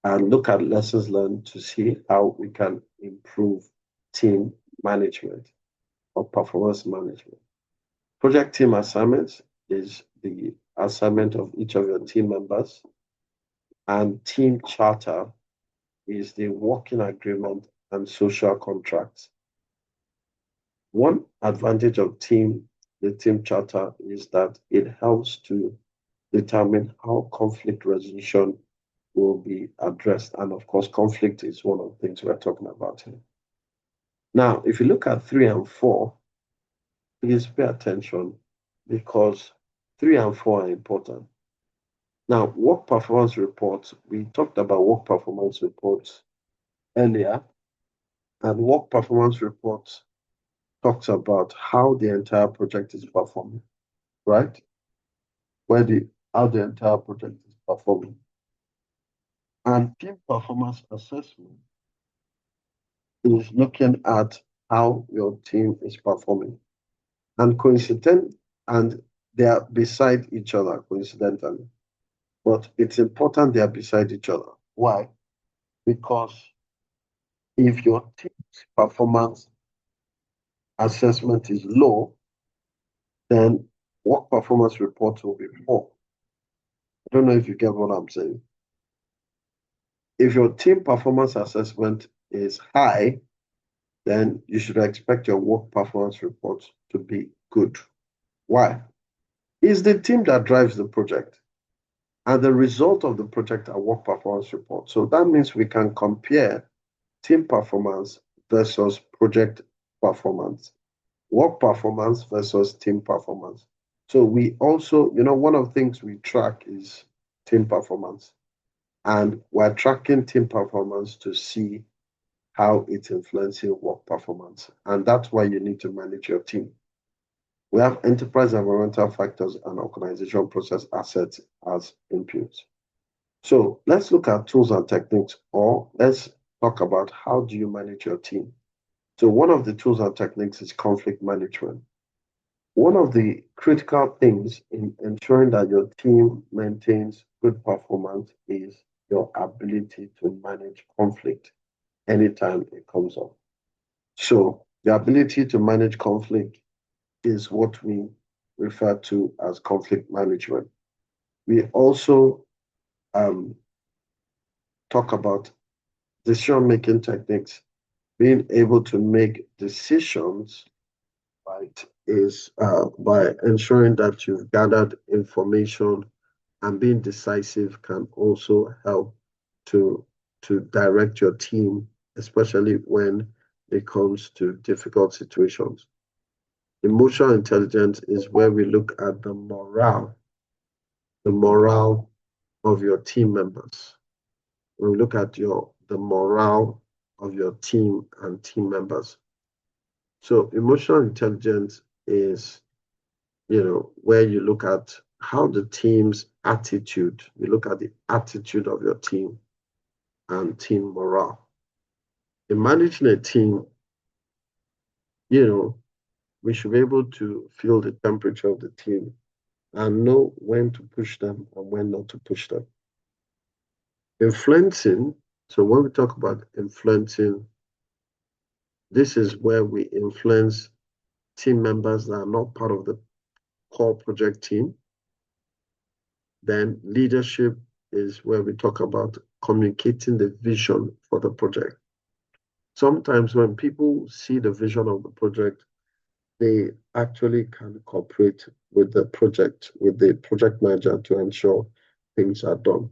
And look at lessons learned to see how we can improve team management or performance management. Project team assignments is the assignment of each of your team members, and team charter is the working agreement and social contracts. One advantage of the team charter is that it helps to determine how conflict resolution will be addressed. And of course, conflict is one of the things we're talking about here. Now, if you look at 3 and 4, please pay attention because 3 and 4 are important. Now, work performance reports, we talked about work performance reports earlier, and work performance reports talks about how the entire project is performing, right? How the entire project is performing. And team performance assessment is looking at how your team is performing. And and they are beside each other coincidentally. But it's important they are beside each other. Why? Because if your team's performance assessment is low, then work performance reports will be poor. I don't know if you get what I'm saying. If your team performance assessment is high, then you should expect your work performance reports to be good. Why? It's the team that drives the project, and the result of the project are work performance reports. So that means we can compare team performance versus project performance, work performance versus team performance. So we also, one of the things we track is team performance, and we're tracking team performance to see how it's influencing work performance. And that's why you need to manage your team. We have enterprise environmental factors and organization process assets as inputs. So let's look at tools and techniques, or let's talk about how do you manage your team. So one of the tools and techniques is conflict management. One of the critical things in ensuring that your team maintains good performance is your ability to manage conflict anytime it comes up. So the ability to manage conflict is what we refer to as conflict management. We also talk about decision-making techniques. Being able to make decisions, right, is by ensuring that you've gathered information, and being decisive can also help to direct your team, especially when it comes to difficult situations. Emotional intelligence is where we look at the morale of your team members. We look at the morale of your team and team members. So emotional intelligence is, where you look at how the team's attitude, you look at the attitude of your team and team morale. In managing a team, we should be able to feel the temperature of the team and know when to push them and when not to push them. Influencing, so when we talk about influencing, this is where we influence team members that are not part of the core project team. Then leadership is where we talk about communicating the vision for the project. Sometimes when people see the vision of the project, they actually can cooperate with the project manager to ensure things are done.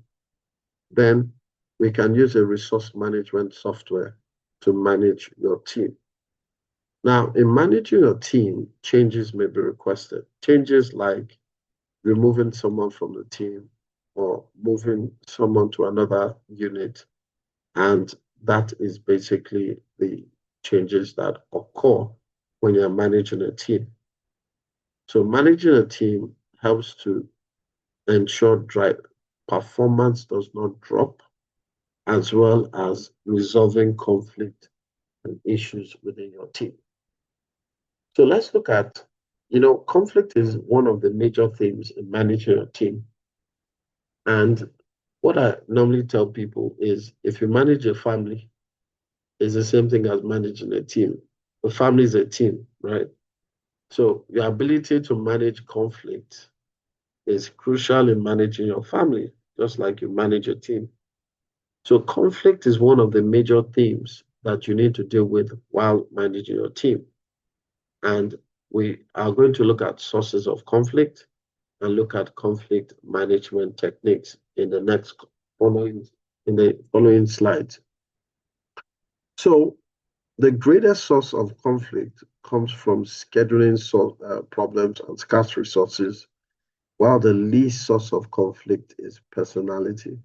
Then we can use a resource management software to manage your team. Now, in managing your team, changes may be requested. Changes like removing someone from the team or moving someone to another unit. And that is basically the changes that occur when you're managing a team. So managing a team helps to ensure performance does not drop, as well as resolving conflict and issues within your team. So let's look at, conflict is one of the major themes in managing a team. And what I normally tell people is if you manage a family, it's the same thing as managing a team. A family is a team, right? So your ability to manage conflict is crucial in managing your family, just like you manage a team. So conflict is one of the major themes that you need to deal with while managing your team. And we are going to look at sources of conflict and look at conflict management techniques in the following slides. So the greatest source of conflict comes from scheduling problems and scarce resources, while the least source of conflict is personality,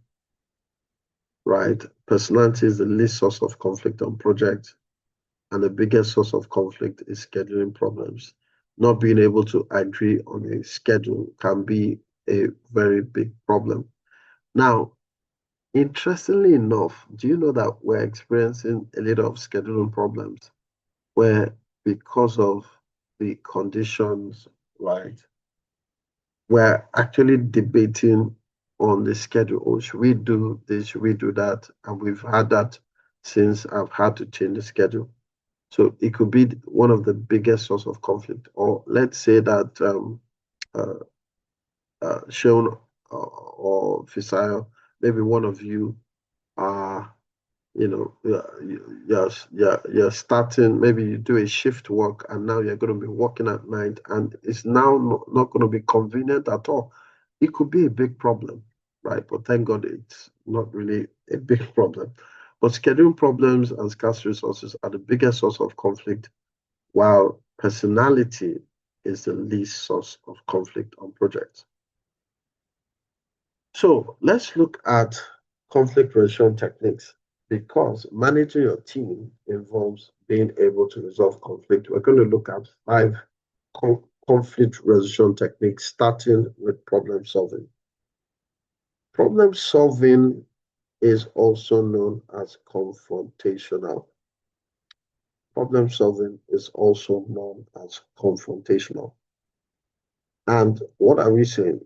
right? Personality is the least source of conflict on projects, and the biggest source of conflict is scheduling problems. Not being able to agree on a schedule can be a very big problem. Now, interestingly enough, do you know that we're experiencing a lot of scheduling problems where, because of the conditions, right, we're actually debating on the schedule. Oh, should we do this? Should we do that? And we've had that since I've had to change the schedule. So it could be one of the biggest source of conflict. Or let's say that Sean or Fisayo, maybe one of you are, you're starting, maybe you do a shift work and now you're going to be working at night and it's now not going to be convenient at all. It could be a big problem, right? But thank God it's not really a big problem. But scheduling problems and scarce resources are the biggest source of conflict, while personality is the least source of conflict on projects. So let's look at conflict resolution techniques, because managing your team involves being able to resolve conflict. We're going to look at 5 conflict resolution techniques, starting with problem solving. Problem solving is also known as confrontational. Problem solving is also known as confrontational. And what are we saying?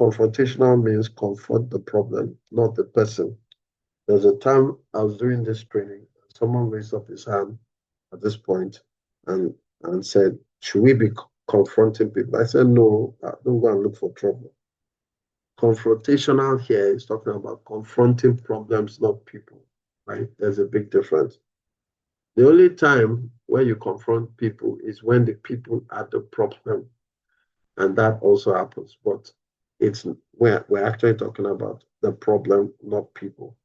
Confrontational means confront the problem, not the person. There's a time I was doing this training, someone raised up his hand at this point and said, should we be confronting people? I said, no, don't go and look for trouble. Confrontational here is talking about confronting problems, not people, right? There's a big difference. The only time where you confront people is when the people are the problem, and that also happens. But we're actually talking about the problem, not people.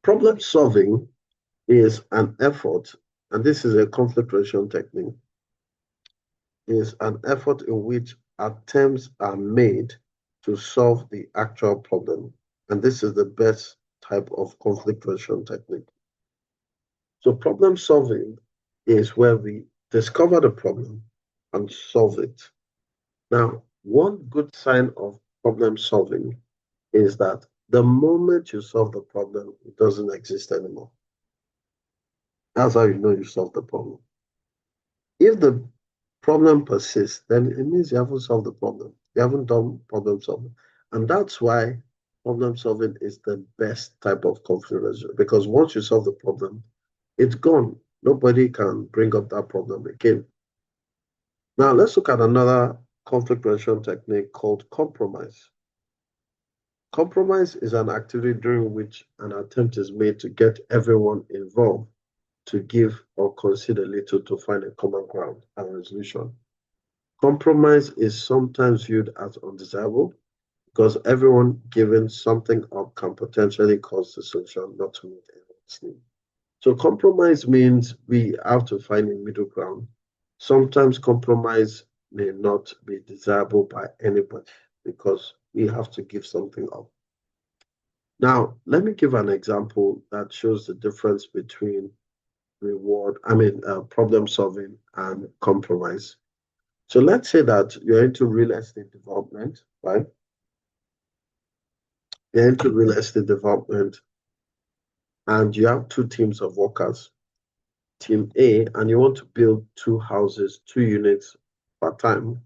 Problem solving is an effort, and this is a conflict resolution technique, is an effort in which attempts are made to solve the actual problem. And this is the best type of conflict resolution technique. So problem solving is where we discover the problem and solve it. Now, one good sign of problem solving is that the moment you solve the problem, it doesn't exist anymore. That's how you know you solved the problem. If the problem persists, then it means you haven't solved the problem. You haven't done problem solving. And that's why problem solving is the best type of conflict resolution, because once you solve the problem, it's gone. Nobody can bring up that problem again. Now, let's look at another conflict resolution technique called compromise. Compromise is an activity during which an attempt is made to get everyone involved to give or concede a little to find a common ground and resolution. Compromise is sometimes viewed as undesirable because everyone giving something up can potentially cause the solution not to meet everyone's need. So compromise means we have to find a middle ground. Sometimes compromise may not be desirable by anybody because we have to give something up. Now, let me give an example that shows the difference between problem solving and compromise. So let's say that you're into real estate development, right? You're into real estate development and you have 2 teams of workers. Team A, and you want to build 2 houses, 2 units per time.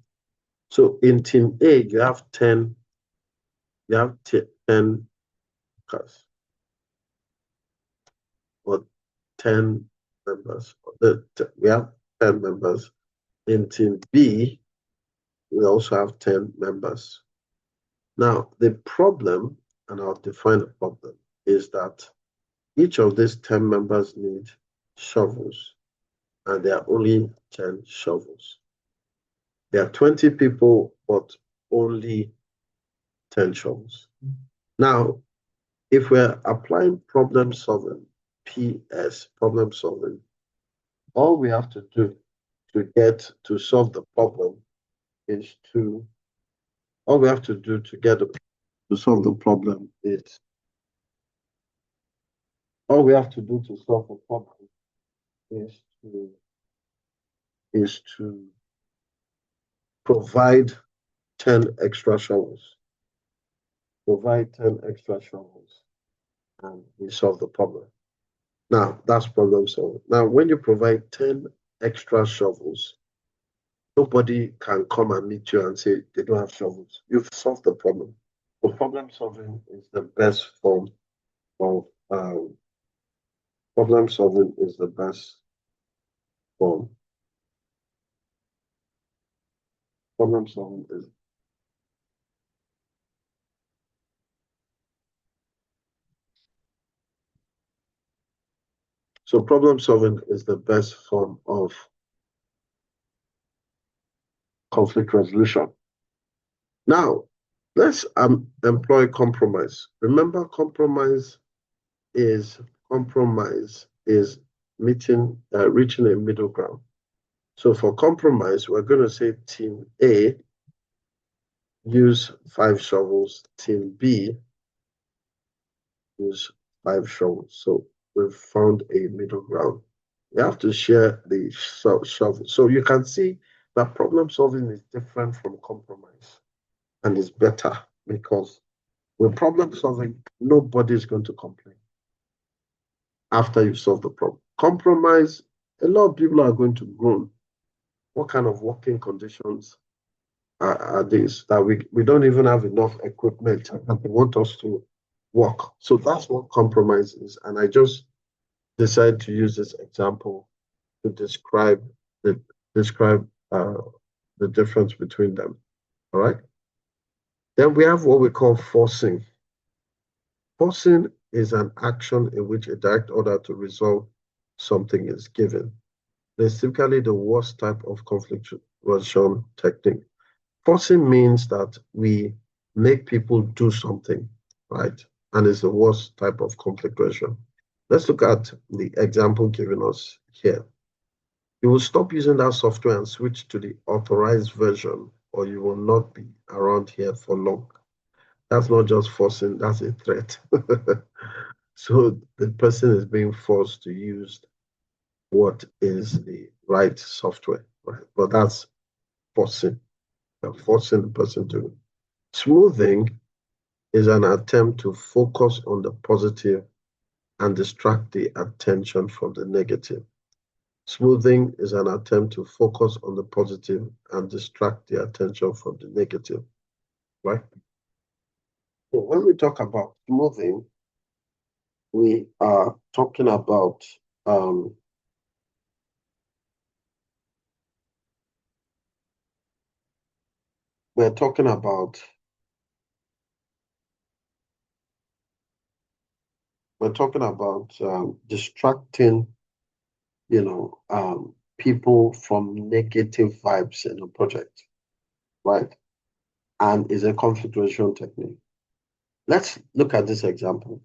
So in team A, you have 10 workers or 10 members. We have 10 members. In team B, we also have 10 members. Now, the problem, and I'll define the problem, is that each of these 10 members need shovels, and there are only 10 shovels. There are 20 people, but only 10 shovels. Now, if we're applying problem solving, PS, problem solving, all we have to do to solve the problem is to solve the problem is to provide 10 extra shovels. Provide 10 extra shovels and we solve the problem. Now, that's problem solving. Now, when you provide 10 extra shovels, nobody can come and meet you and say they don't have shovels. You've solved the problem. So problem solving is the best form of problem solving is the best form. Problem solving is So problem solving is the best form of conflict resolution. Now, Let's employ compromise. Remember, compromise is reaching a middle ground. So for compromise, we're going to say team A use 5 shovels, team B use 5 shovels. So we've found a middle ground. You have to share the shovel. So you can see that problem solving is different from compromise and is better because with problem solving, nobody's going to complain after you've solved the problem. Compromise, a lot of people are going to groan. What kind of working conditions are these that we don't even have enough equipment and they want us to work? So that's what compromise is. And I just decided to use this example to describe the difference between them. All right. Then we have what we call forcing. Forcing is an action in which a direct order to resolve something is given. It's typically the worst type of conflict resolution technique. Forcing means that we make people do something, right? And it's the worst type of conflict resolution. Let's look at the example given us here. You will stop using that software and switch to the authorized version, or you will not be around here for long. That's not just forcing, that's a threat. So the person is being forced to use what is the right software, right? But that's forcing, forcing the person to. Smoothing is an attempt to focus on the positive and distract the attention from the negative. Smoothing is an attempt to focus on the positive and distract the attention from the negative, right? So when we talk about smoothing, we are talking about we're talking about distracting, people from negative vibes in a project, right? And is a conflict resolution technique. Let's look at this example.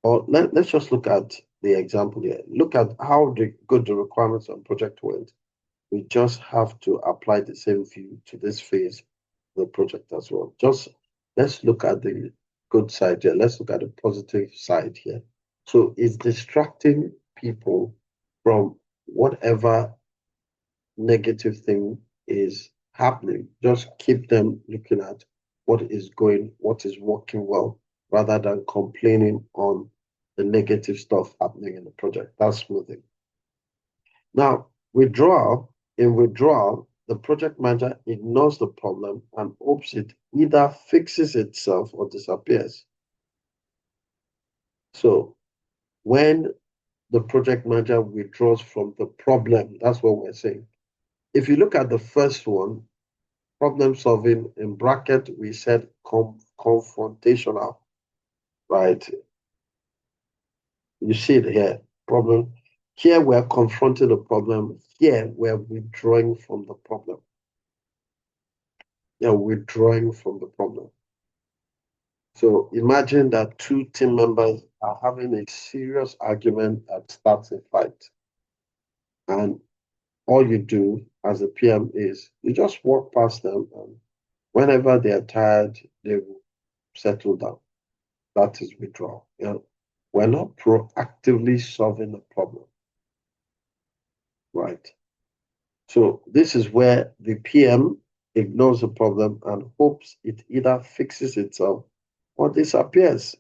Or let's just look at the example here. Look at how good the requirements on project went. We just have to apply the same view to this phase of the project as well. Just let's look at the good side here. Let's look at the positive side here. So it's distracting people from whatever negative thing is happening. Just keep them looking at what is working well, rather than complaining on the negative stuff happening in the project. That's smoothing. Now, in withdrawal, the project manager ignores the problem and hopes it either fixes itself or disappears. So when the project manager withdraws from the problem, that's what we're saying. If you look at the first one, problem solving, in bracket, we said confrontational, right? You see it here, problem. Here we're confronting the problem. Here we're withdrawing from the problem. You're withdrawing from the problem. So imagine that two team members are having a serious argument that starts a fight. And all you do as a PM is you just walk past them, and whenever they are tired, they will settle down. That is withdrawal. We're not proactively solving the problem, right? So this is where the PM ignores the problem and hopes it either fixes itself or disappears.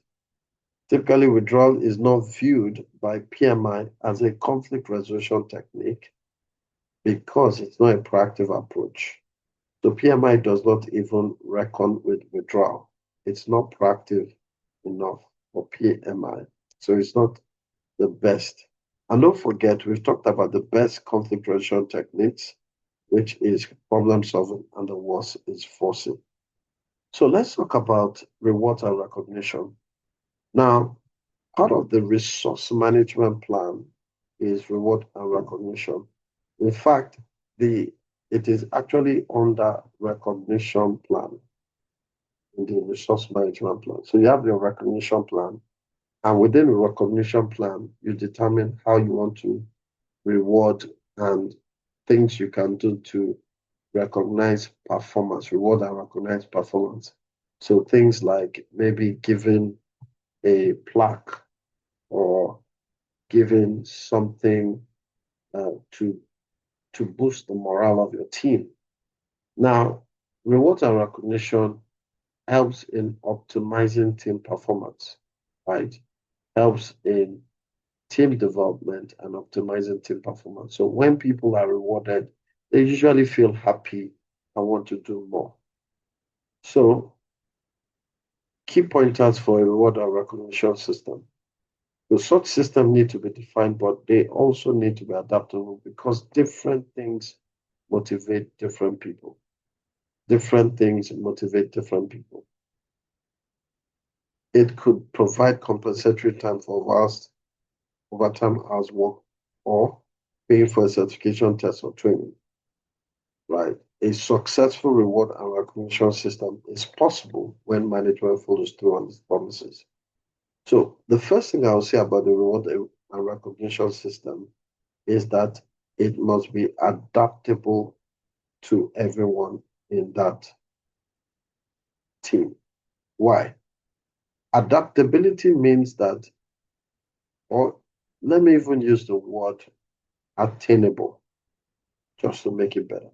Typically, withdrawal is not viewed by PMI as a conflict resolution technique because it's not a proactive approach. So PMI does not even reckon with withdrawal. It's not proactive enough for PMI. So it's not the best. And don't forget, we've talked about the best conflict resolution techniques, which is problem solving, and the worst is forcing. So let's talk about reward and recognition. Now, part of the resource management plan is reward and recognition. In fact, it is actually under recognition plan. in the resource management plan. So you have your recognition plan, and within the recognition plan, you determine how you want to reward and things you can do to recognize performance, reward and recognize performance. So things like maybe giving a plaque or giving something to boost the morale of your team. Now, reward and recognition helps in optimizing team performance, right? Helps in team development and optimizing team performance. So when people are rewarded, they usually feel happy and want to do more. So key pointers for a reward and recognition system. The such system need to be defined, but they also need to be adaptable because different things motivate different people. Different things motivate different people. It could provide compensatory time for vast overtime hours work or paying for a certification test or training, right? A successful reward and recognition system is possible when management follows through on its promises. So the first thing I'll say about the reward and recognition system is that it must be adaptable to everyone in that team. Why? Adaptability means that, or let me even use the word attainable just to make it better.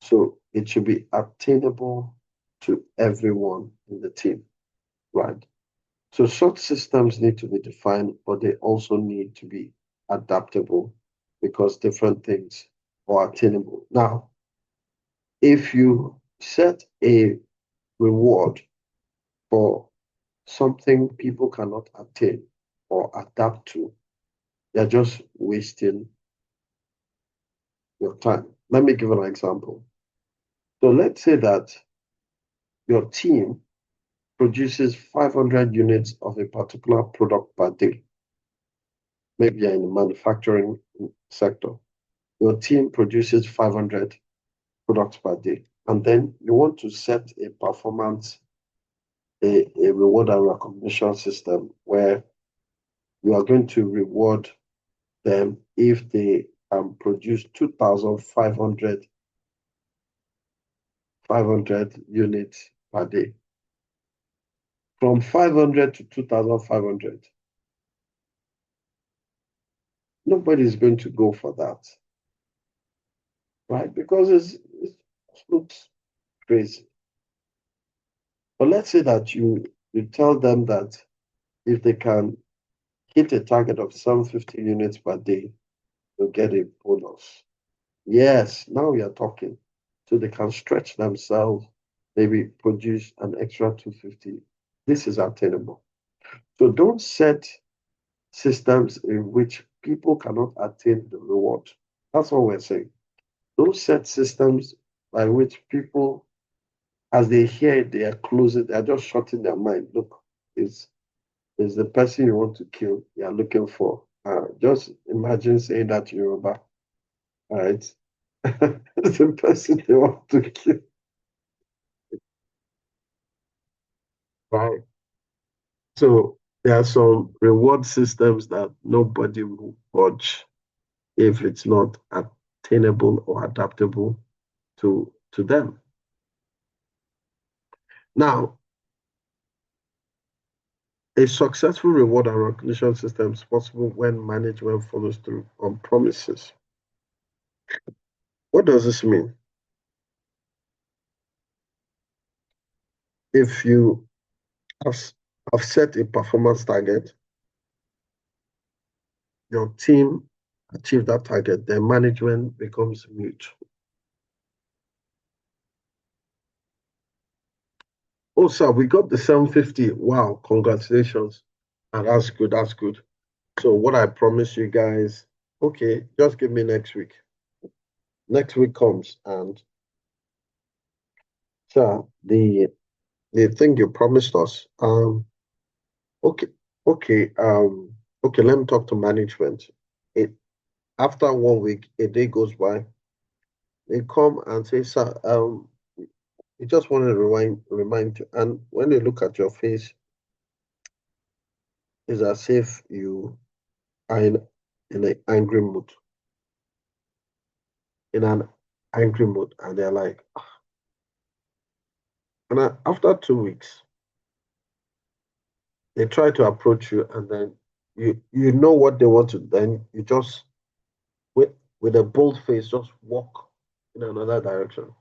So it should be attainable to everyone in the team, right? So such systems need to be defined, but they also need to be adaptable because different things are attainable. Now, if you set a reward for something people cannot attain or adapt to, they're just wasting your time. Let me give an example. So let's say that your team produces 500 units of a particular product per day. Maybe you're in the manufacturing sector. Your team produces 500 products per day. And then you want to set a performance, a reward and recognition system where you are going to reward them if they produce 2,500 units per day. From 500 to 2,500. Nobody is going to go for that, right? Because it looks crazy. But let's say that you tell them that if they can hit a target of 750 units per day, they'll get a bonus. Yes, now we are talking. So they can stretch themselves, maybe produce an extra 250. This is attainable. So don't set systems in which people cannot attain the reward. That's what we're saying. Don't set systems by which people, as they hear it, they are closing, they are just shutting their mind. Look, is the person you want to kill you are looking for. Just imagine saying that to Yoruba, all right? It's the person they want to kill, right? So there are some reward systems that nobody will budge if it's not attainable or adaptable to them. Now, a successful reward and recognition system is possible when management follows through on promises. What does this mean? If you have, have set a performance target, your team achieve that target, then management becomes mute. Oh, sir, we got the 750. Wow, congratulations. And that's good, that's good. So what I promise you guys, okay, just give me next week. Next week comes and sir, the thing you promised us, okay, okay, okay, let me talk to management. It after 1 week, a day goes by, they come and say, sir, you just want to remind you. And when you look at your face, it's as if you are in an angry mood, in an angry mood, and they're like, "Ah." And after 2 weeks, they try to approach you, and then you know what they want to. Then you just with a bold face, just walk in another direction.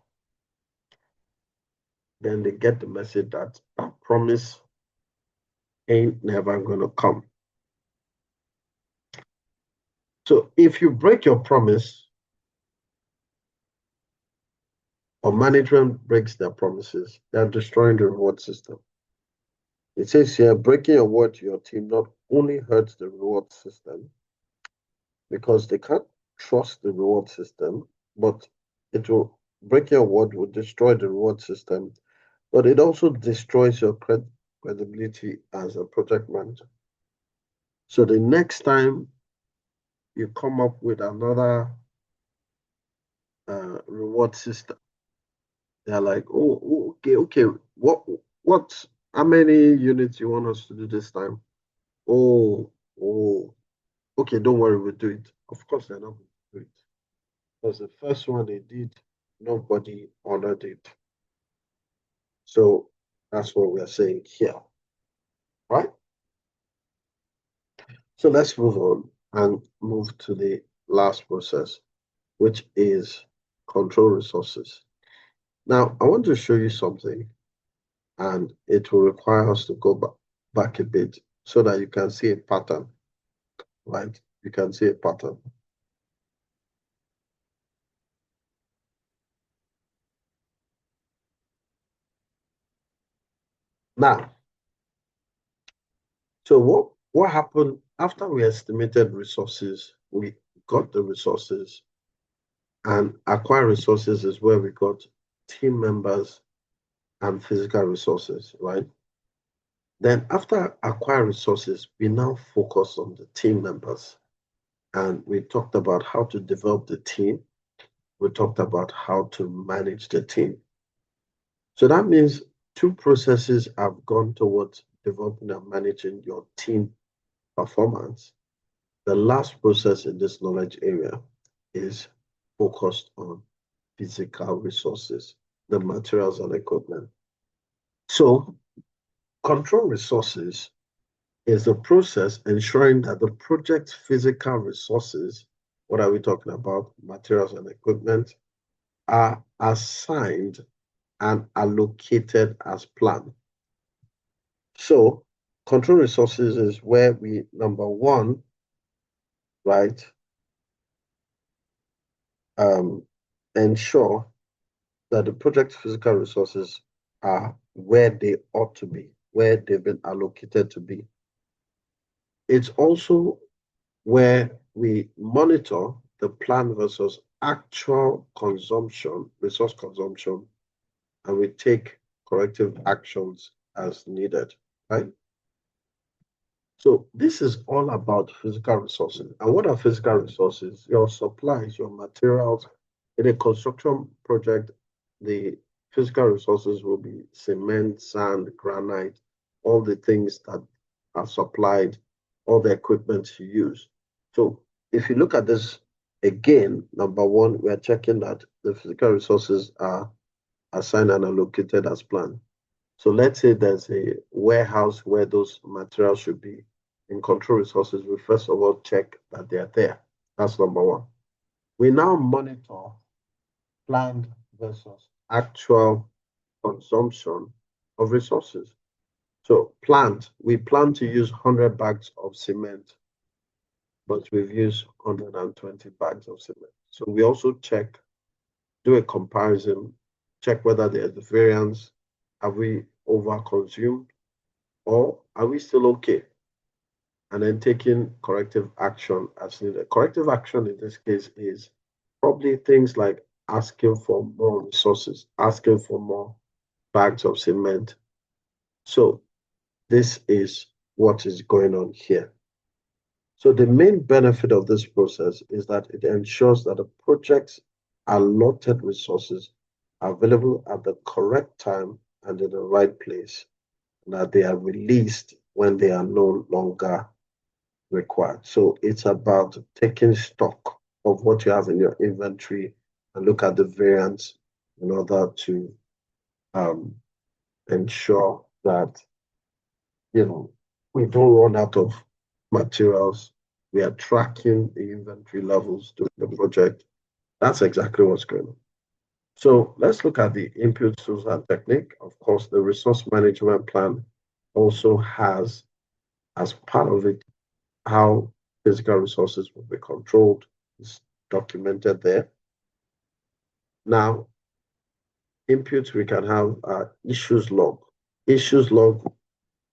Then they get the message that I promise ain't never gonna come. So if you break your promise, or management breaks their promises, they're destroying the reward system. It says here, breaking your word to your team not only hurts the reward system because they can't trust the reward system, but it will break your word will destroy the reward system, but it also destroys your credibility as a project manager. So the next time you come up with another reward system, they're like, oh, okay, what, how many units you want us to do this time? Oh, oh, okay, don't worry, we'll do it. Of course, they're not going to do it. Because the first one they did, nobody honored it. So that's what we're saying here, right? So let's move on and move to the last process, which is control resources. Now, I want to show you something, and it will require us to go back a bit so that you can see a pattern, right? You can see a pattern. Now, so what happened after we estimated resources? We got the resources, and acquire resources is where we got team members and physical resources, right? Then after acquire resources, we now focus on the team members. And we talked about how to develop the team. We talked about how to manage the team. So that means two processes have gone towards developing and managing your team performance. The last process in this knowledge area is focused on physical resources, the materials and equipment. So control resources is the process ensuring that the project's physical resources, what are we talking about? Materials and equipment, are assigned and allocated as planned. So control resources is where we, number one, right, ensure that the project's physical resources are where they ought to be, where they've been allocated to be. It's also where we monitor the plan versus actual consumption, resource consumption, and we take corrective actions as needed, right? So this is all about physical resources. And what are physical resources? Your supplies, your materials. In a construction project, the physical resources will be cement, sand, granite, all the things that are supplied, all the equipment you use. So if you look at this again, number one, we are checking that the physical resources are assigned and allocated as planned. So let's say there's a warehouse where those materials should be. In control resources, we first of all check that they are there. That's number one. We now monitor planned versus actual consumption of resources. So planned, we plan to use 100 bags of cement, but we've used 120 bags of cement. So we also check, do a comparison, check whether there's a variance. Have we overconsumed or are we still okay? And then taking corrective action as needed. Corrective action in this case is probably things like asking for more resources, asking for more bags of cement. So this is what is going on here. So the main benefit of this process is that it ensures that the project's allotted resources available at the correct time and in the right place, and that they are released when they are no longer required. So it's about taking stock of what you have in your inventory and look at the variance in order to ensure that we don't run out of materials. We are tracking the inventory levels during the project. That's exactly what's going on. So let's look at the input tools and technique. Of course, the resource management plan also has, as part of it, how physical resources will be controlled. It's documented there. Now, inputs we can have issues log. Issues log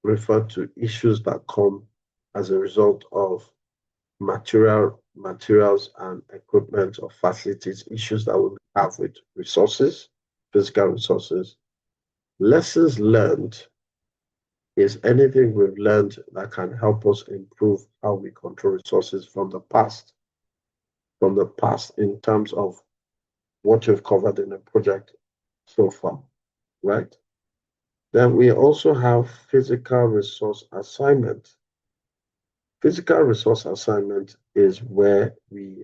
refer to issues that come as a result of materials and equipment or facilities, issues that we have with resources, physical resources. Lessons learned is anything we've learned that can help us improve how we control resources from the past in terms of what you've covered in the project so far, right? Then we also have physical resource assignment. Physical resource assignment is where we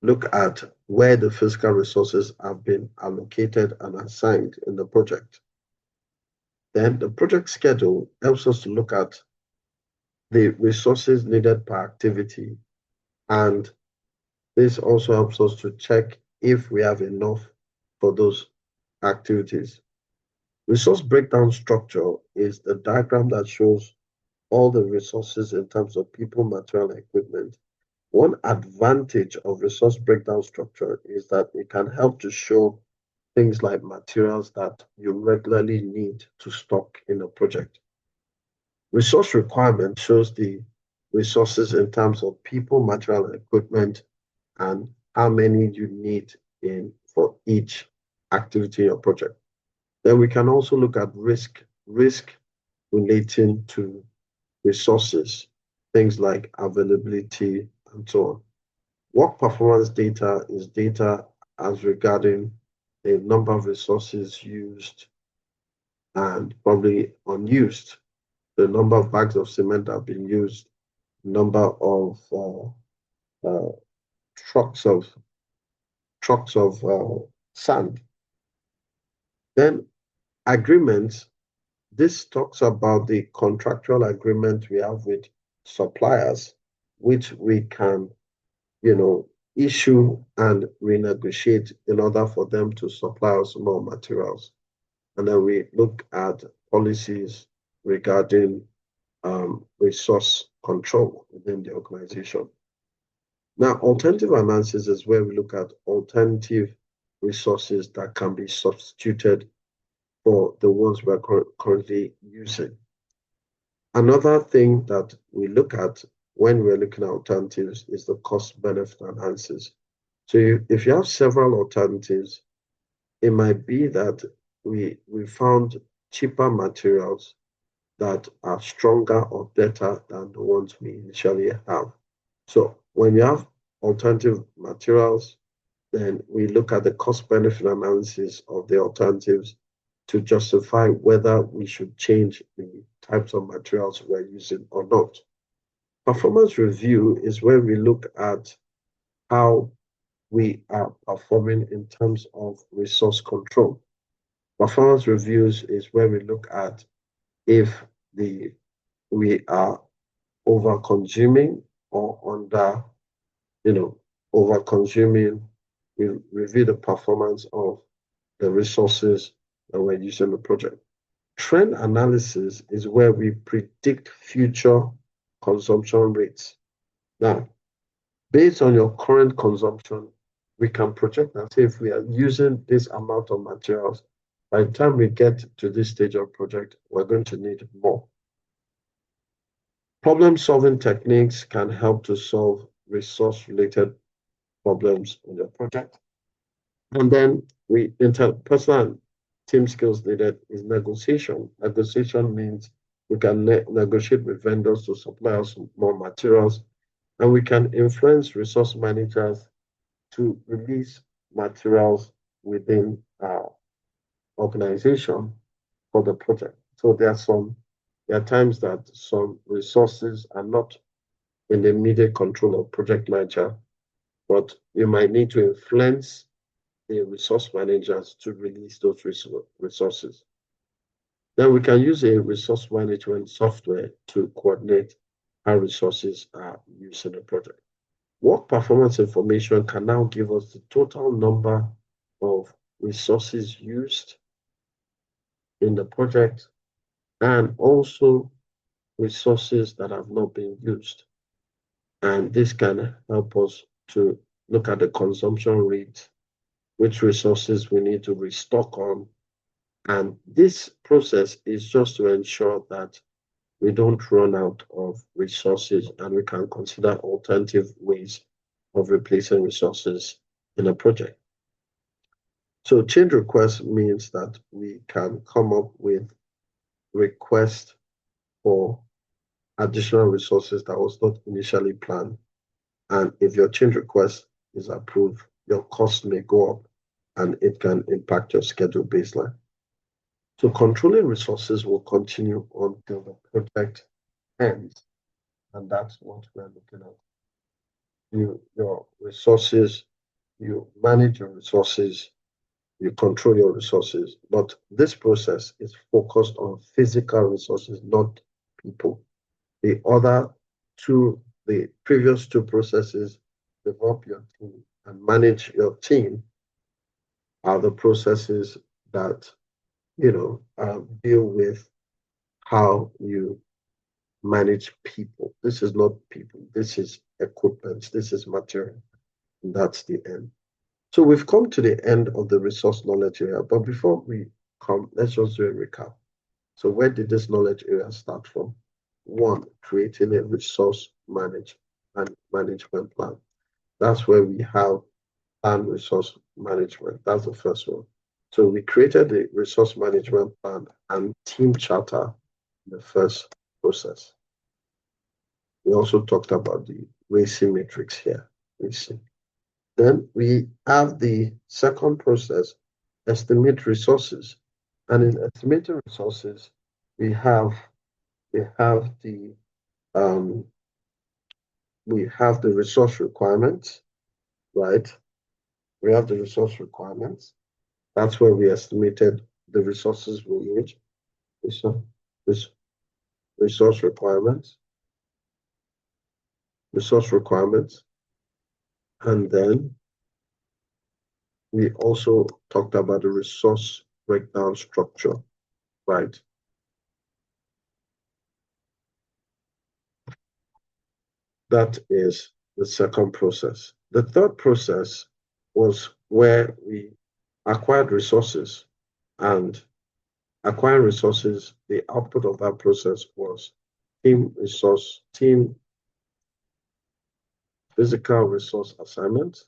look at where the physical resources have been allocated and assigned in the project. Then the project schedule helps us to look at the resources needed per activity, and this also helps us to check if we have enough for those activities. Resource breakdown structure is the diagram that shows all the resources in terms of people, material, and equipment. One advantage of resource breakdown structure is that it can help to show things like materials that you regularly need to stock in a project. Resource requirement shows the resources in terms of people, material, and equipment, and how many you need for each activity or project. Then we can also look at risk relating to resources, things like availability and so on. Work performance data is data as regarding the number of resources used and probably unused, the number of bags of cement that have been used, number of trucks of sand. Then agreements. This talks about the contractual agreement we have with suppliers, which we can, issue and renegotiate in order for them to supply us more materials. And then we look at policies regarding resource control within the organization. Now, alternative analysis is where we look at alternative resources that can be substituted for the ones we're currently using. Another thing that we look at when we're looking at alternatives is the cost benefit analysis. So if you have several alternatives, it might be that we found cheaper materials that are stronger or better than the ones we initially have. So when you have alternative materials, then we look at the cost benefit analysis of the alternatives to justify whether we should change the types of materials we're using or not. Performance review is where we look at how we are performing in terms of resource control. Performance reviews is where we look at if we are over consuming or under, over consuming. We review the performance of the resources that we're using in the project. Trend analysis is where we predict future consumption rates. Now, based on your current consumption, we can project and say if we are using this amount of materials, by the time we get to this stage of project, we're going to need more. Problem-solving techniques can help to solve resource-related problems in the project. And then interpersonal and team skills needed is negotiation. Negotiation means we can negotiate with vendors to supply us more materials, and we can influence resource managers to release materials within our organization for the project. So there are times that some resources are not in the immediate control of project manager, but you might need to influence the resource managers to release those resources. Then we can use a resource management software to coordinate how resources are used in a project. Work performance information can now give us the total number of resources used in the project and also resources that have not been used. And this can help us to look at the consumption rate, which resources we need to restock on. And this process is just to ensure that we don't run out of resources and we can consider alternative ways of replacing resources in a project. So change request means that we can come up with requests for additional resources that was not initially planned. And if your change request is approved, your cost may go up and it can impact your schedule baseline. So controlling resources will continue until the project ends. And that's what we're looking at. Your resources, you manage your resources, you control your resources. But this process is focused on physical resources, not people. The previous two processes, develop your team and manage your team, are the processes that deal with how you manage people. This is not people. This is equipment. This is material. And that's the end. So we've come to the end of the resource knowledge area. But before we come, let's just do a recap. So where did this knowledge area start from? One, creating a resource management plan. That's where we have plan resource management. That's the first one. So we created the resource management plan and team charter in the first process. We also talked about the RACI matrix here. RACI. Then we have the second process, estimate resources. And in estimating resources, we have the resource requirements, right? We have the resource requirements. That's where we estimated the resources we need. Resource requirements. And then we also talked about the resource breakdown structure, right? That is the second process. The third process was where we acquired resources, and acquiring resources, the output of that process was team physical resource assignment.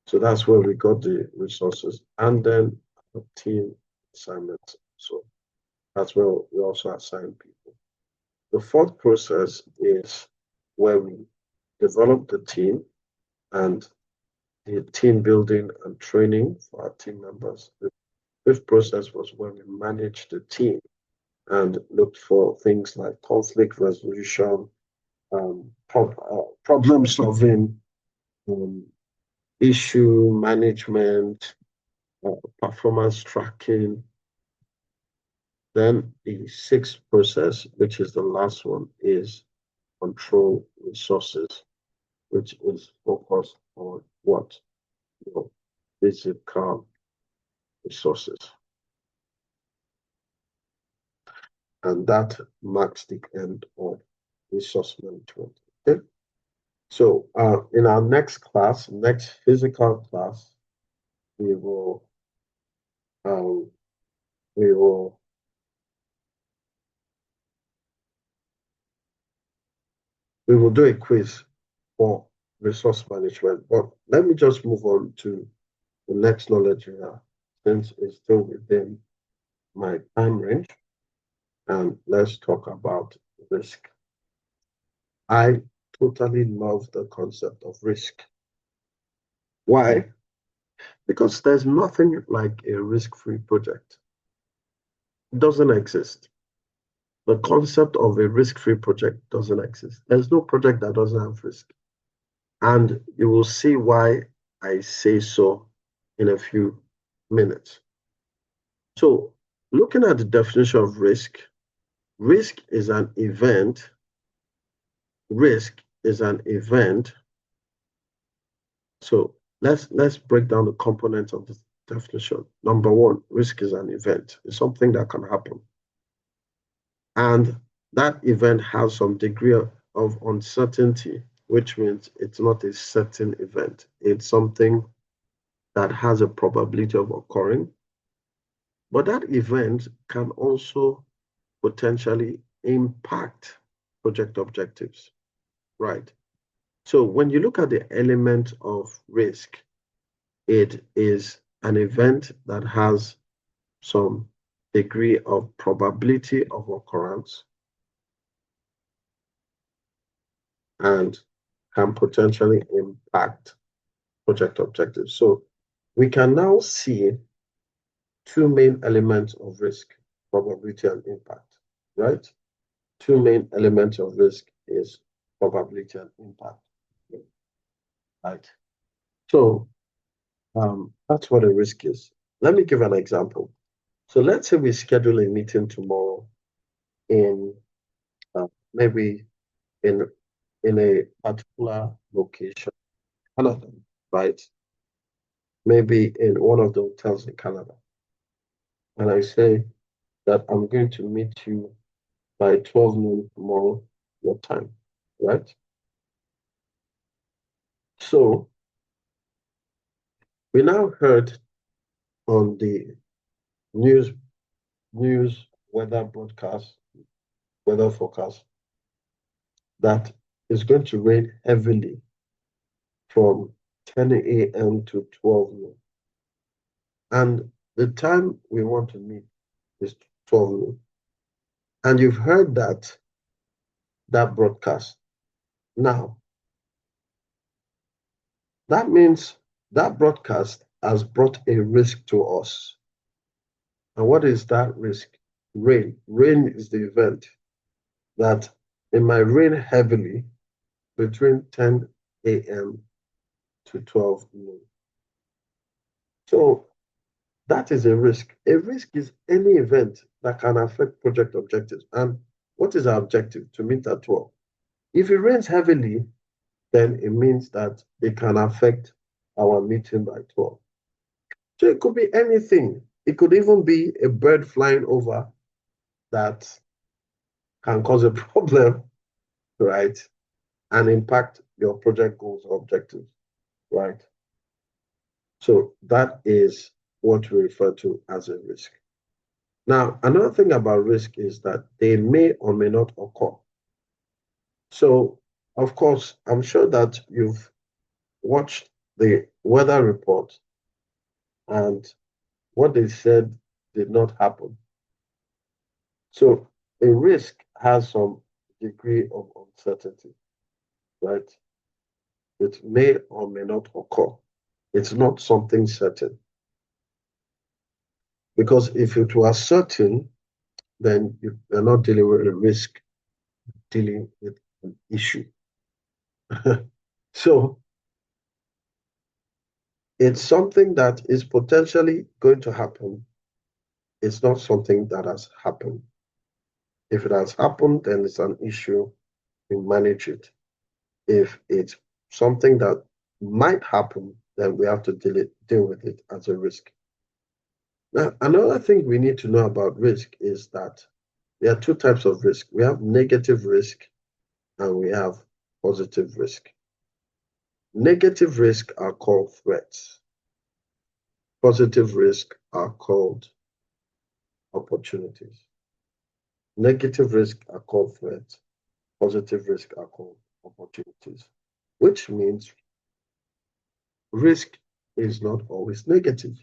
So that's where we got the resources, and then team assignment. So that's where we also assign people. The fourth process is where we develop the team and the team building and training for our team members. The fifth process was where we managed the team and looked for things like conflict resolution, problem solving, issue management, performance tracking. Then the sixth process, which is the last one, is control resources, which is focused on what? Physical resources. And that marks the end of resource management. Okay. So in our next class, next physical class, we will do a quiz for resource management. But let me just move on to the next knowledge area, since it's still within my time range. And let's talk about risk. I totally love the concept of risk. Why? Because there's nothing like a risk-free project. It doesn't exist. The concept of a risk-free project doesn't exist. There's no project that doesn't have risk. And you will see why I say so in a few minutes. So, looking at the definition of risk, risk is an event. Risk is an event. So let's break down the components of the definition. Number one, risk is an event. It's something that can happen. And that event has some degree of uncertainty, which means it's not a certain event. It's something that has a probability of occurring. But that event can also potentially impact project objectives, right? So when you look at the element of risk, it is an event that has some degree of probability of occurrence and can potentially impact project objectives. So we can now see two main elements of risk, probability and impact, right? Two main elements of risk is probability and impact, right? So that's what a risk is. Let me give an example. So let's say we schedule a meeting tomorrow in maybe in a particular location, Canada, right? Maybe in one of the hotels in Canada. And I say that I'm going to meet you by 12 noon tomorrow, your time, right? So we now heard on the news weather broadcast, weather forecast, that it's going to rain heavily from 10 a.m. to 12 noon. And the time we want to meet is 12 noon. And you've heard that broadcast. Now, that means that broadcast has brought a risk to us. And what is that risk? Rain. Rain is the event that it might rain heavily between 10 a.m. to 12 noon. So that is a risk. A risk is any event that can affect project objectives. And what is our objective? To meet at 12. If it rains heavily, then it means that it can affect our meeting by 12. So it could be anything. It could even be a bird flying over that can cause a problem, right? And impact your project goals or objectives, right? So that is what we refer to as a risk. Now, another thing about risk is that they may or may not occur. So, of course, I'm sure that you've watched the weather report and what they said did not happen. So a risk has some degree of uncertainty, right? It may or may not occur. It's not something certain. Because if it was certain, then you're not dealing with a risk, dealing with an issue. So it's something that is potentially going to happen. It's not something that has happened. If it has happened, then it's an issue. We manage it. If it's something that might happen, then we have to deal with it as a risk. Now, another thing we need to know about risk is that there are two types of risk. We have negative risk and we have positive risk. Negative risk are called threats. Positive risk are called opportunities. Negative risk are called threats. Positive risk are called opportunities, which means risk is not always negative.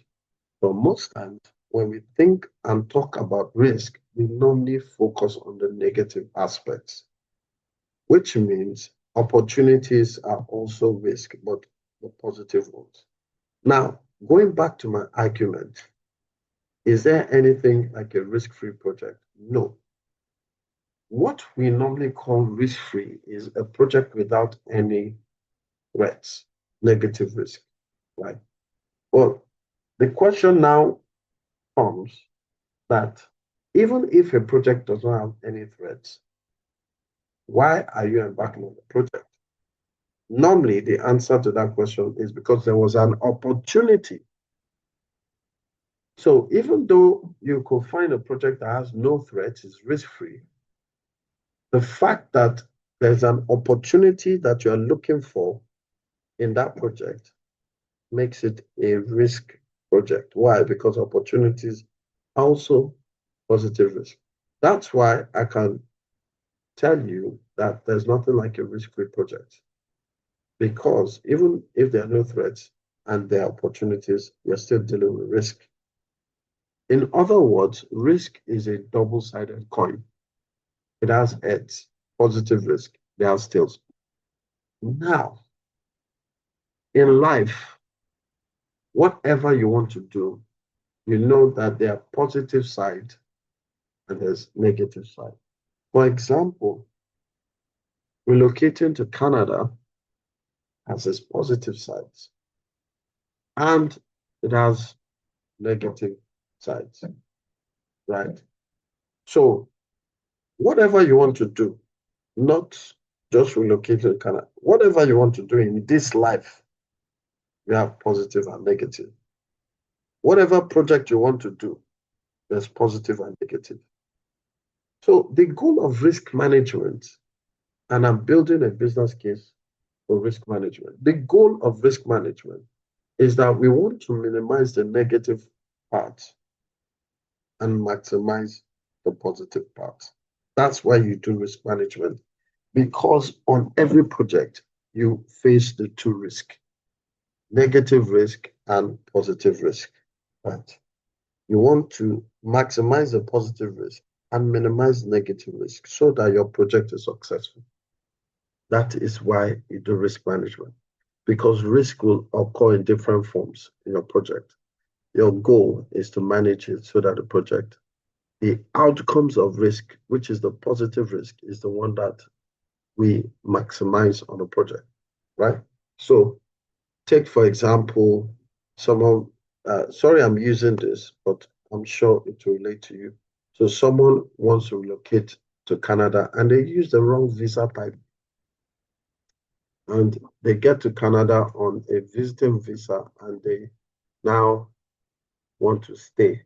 But most times, when we think and talk about risk, we normally focus on the negative aspects, which means opportunities are also risk, but the positive ones. Now, going back to my argument, is there anything like a risk-free project? No. What we normally call risk-free is a project without any threats, negative risk, right? Well, the question now comes that even if a project does not have any threats, why are you embarking on the project? Normally, the answer to that question is because there was an opportunity. So even though you could find a project that has no threats, is risk-free, the fact that there's an opportunity that you're looking for in that project makes it a risk project. Why? Because opportunities are also positive risk. That's why I can tell you that there's nothing like a risk-free project. Because even if there are no threats and there are opportunities, you're still dealing with risk. In other words, risk is a double-sided coin. It has heads, positive risk, there are tails. Now, in life, whatever you want to do, you know that there are positive side and there's negative side. For example, relocating to Canada has its positive sides and it has negative sides, right? So whatever you want to do, not just relocate to Canada, whatever you want to do in this life, you have positive and negative. Whatever project you want to do, there's positive and negative. So the goal of risk management, and I'm building a business case for risk management. The goal of risk management is that we want to minimize the negative part and maximize the positive part. That's why you do risk management, because on every project, you face the two risks, negative risk and positive risk, right? You want to maximize the positive risk and minimize negative risk so that your project is successful. That is why you do risk management, because risk will occur in different forms in your project. Your goal is to manage it so that the outcomes of risk, which is the positive risk, is the one that we maximize on the project, right? So take, for example, someone, sorry, I'm using this, but I'm sure it will relate to you. So someone wants to relocate to Canada and they use the wrong visa type. And they get to Canada on a visiting visa and they now want to stay,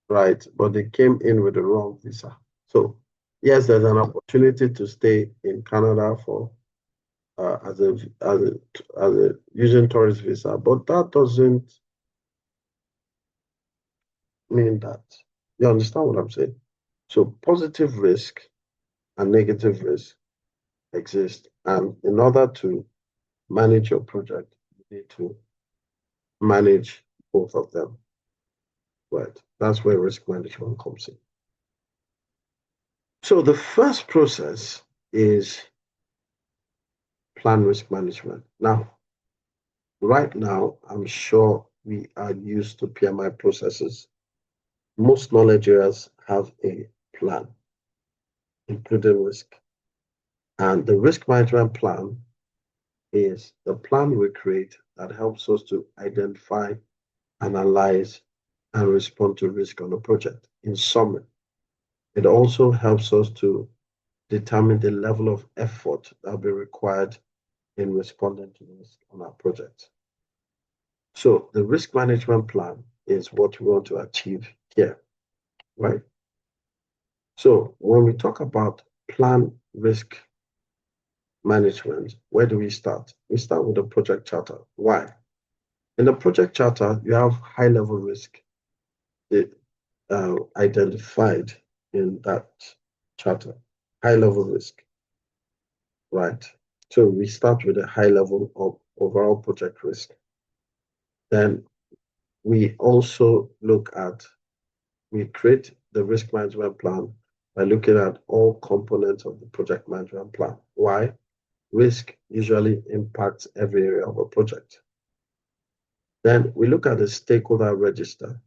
right? But they came in with the wrong visa. So yes, there's an opportunity to stay in Canada for as a using tourist visa, but that doesn't mean that. You understand what I'm saying? So positive risk and negative risk exist, and in order to manage your project, you need to manage both of them. Right? That's where risk management comes in. So the first process is plan risk management. Now, right now, I'm sure we are used to PMI processes. Most knowledge areas have a plan, including risk. And the risk management plan is the plan we create that helps us to identify, analyze, and respond to risk on a project. In summary, it also helps us to determine the level of effort that will be required in responding to risk on our project. So the risk management plan is what we want to achieve here, right? So when we talk about plan risk management, where do we start? We start with the project charter. Why? In the project charter, you have high-level risk identified in that charter, high-level risk, right? So we start with a high level of overall project risk. Then we also we create the risk management plan by looking at all components of the project management plan. Why? risk usually impacts every area of a project. Then we look at the stakeholder register.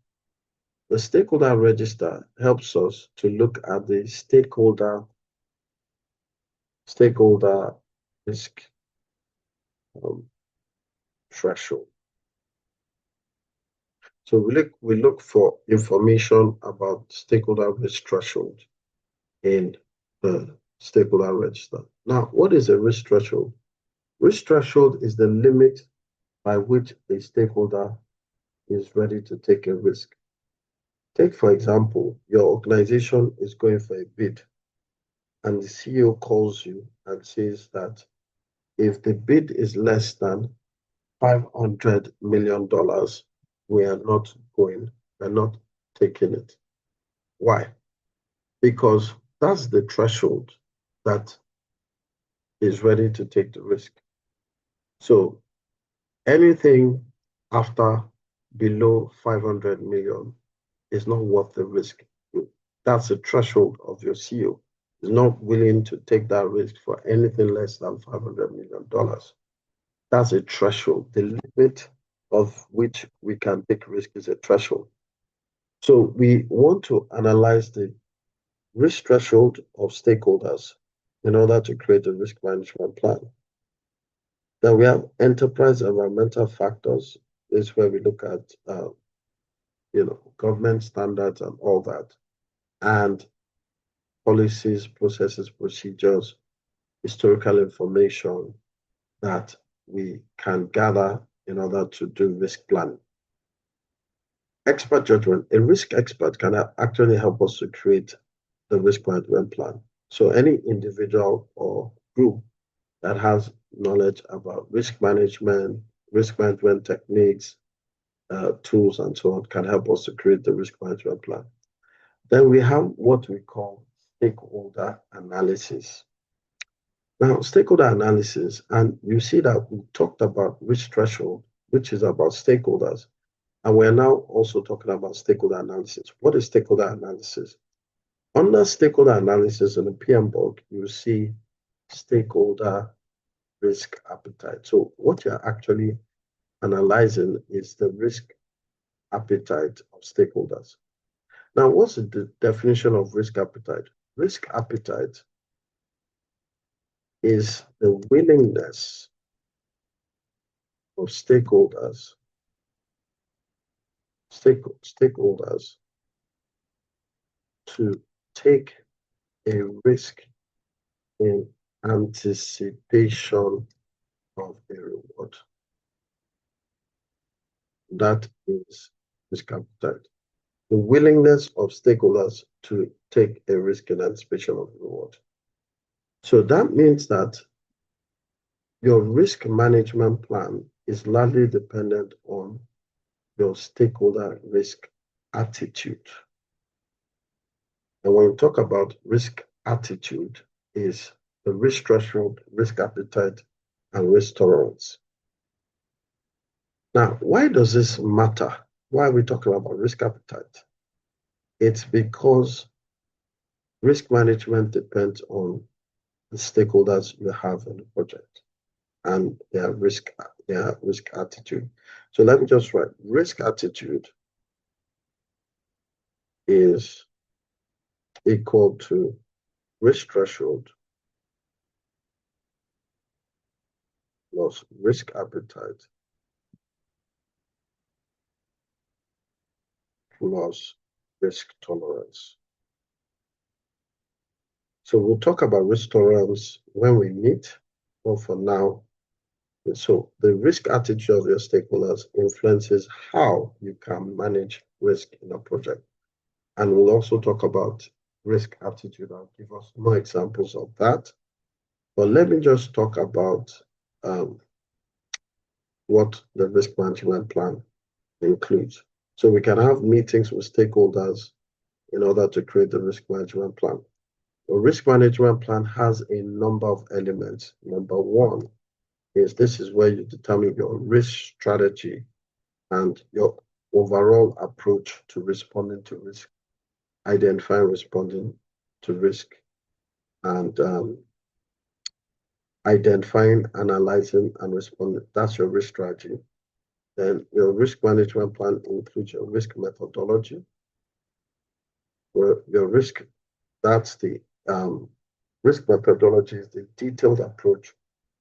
The stakeholder register helps us to look at the stakeholder risk threshold. So we look for information about stakeholder risk threshold in the stakeholder register. Now, what is a risk threshold? Risk threshold is the limit by which a stakeholder is ready to take a risk. Take, for example, your organization is going for a bid, and the CEO calls you and says that if the bid is less than $500 million, we are not going, we're not taking it. Why? Because that's the threshold that is ready to take the risk. So anything after below 500 million is not worth the risk. That's the threshold of your CEO. Is not willing to take that risk for anything less than $500 million. That's a threshold. The limit of which we can take risk is a threshold. So we want to analyze the risk threshold of stakeholders in order to create a risk management plan. Then we have enterprise environmental factors. This is where we look at government standards and all that, and policies, processes, procedures, historical information that we can gather in order to do risk planning. Expert judgment. A risk expert can actually help us to create the risk management plan. So any individual or group that has knowledge about risk management techniques, tools, and so on can help us to create the risk management plan. Then we have what we call stakeholder analysis. Now, stakeholder analysis, and you see that we talked about risk threshold, which is about stakeholders, and we're now also talking about stakeholder analysis. What is stakeholder analysis? Under stakeholder analysis in the PMBOK, you see stakeholder risk appetite. So what you're actually analyzing is the risk appetite of stakeholders. Now, what's the definition of risk appetite? Risk appetite is the willingness of stakeholders to take a risk in anticipation of a reward. That is risk appetite. The willingness of stakeholders to take a risk in anticipation of a reward. So that means that your risk management plan is largely dependent on your stakeholder risk attitude. And when we talk about risk attitude, is the risk threshold, risk appetite, and risk tolerance. Now, why does this matter? Why are we talking about risk appetite? It's because risk management depends on the stakeholders you have in the project and their risk attitude. So let me just write, risk attitude is equal to risk threshold plus risk appetite plus risk tolerance. So we'll talk about risk tolerance when we meet, but for now, so the risk attitude of your stakeholders influences how you can manage risk in a project. And we'll also talk about risk attitude. I'll give us more examples of that. But let me just talk about what the risk management plan includes. So we can have meetings with stakeholders in order to create the risk management plan. The risk management plan has a number of elements. Number one is this is where you determine your risk strategy and your overall approach to responding to risk, identifying, responding to risk, and identifying, analyzing, and responding. That's your risk strategy. Then your risk management plan includes your risk methodology. Your risk, that's the risk methodology is the detailed approach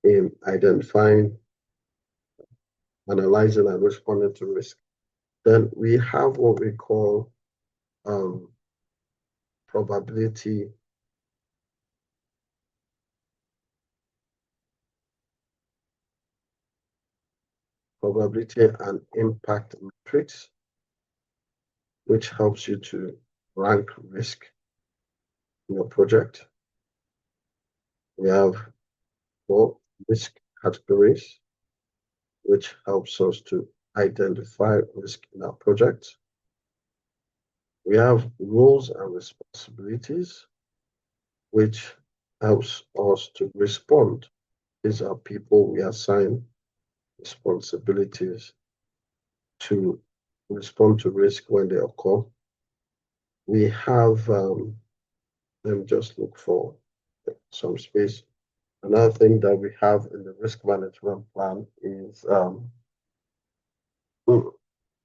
in identifying, analyzing, and responding to risk. Then we have what we call um, probability and impact matrix, which helps you to rank risk in your project. We have 4 risk categories, which helps us to identify risk in our project. We have roles and responsibilities, which helps us to respond. These are people we assign responsibilities to respond to risk when they occur. We have, let me just look for some space. Another thing that we have in the risk management plan is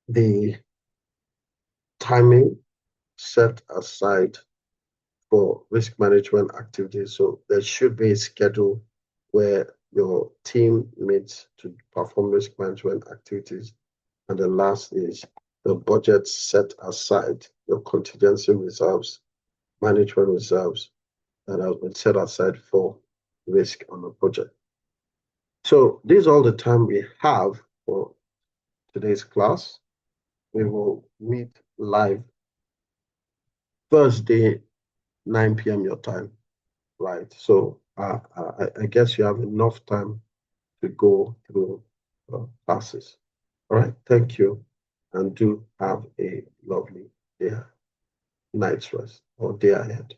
the timing set aside for risk management activities. So there should be a schedule where your team meets to perform risk management activities. And the last is the budget set aside, your contingency reserves, management reserves that have been set aside for risk on the project. So this is all the time we have for today's class. We will meet live Thursday, 9 p.m. your time, right? So I guess you have enough time to go through classes. All right, thank you, and do have a lovely day, night's rest or day ahead.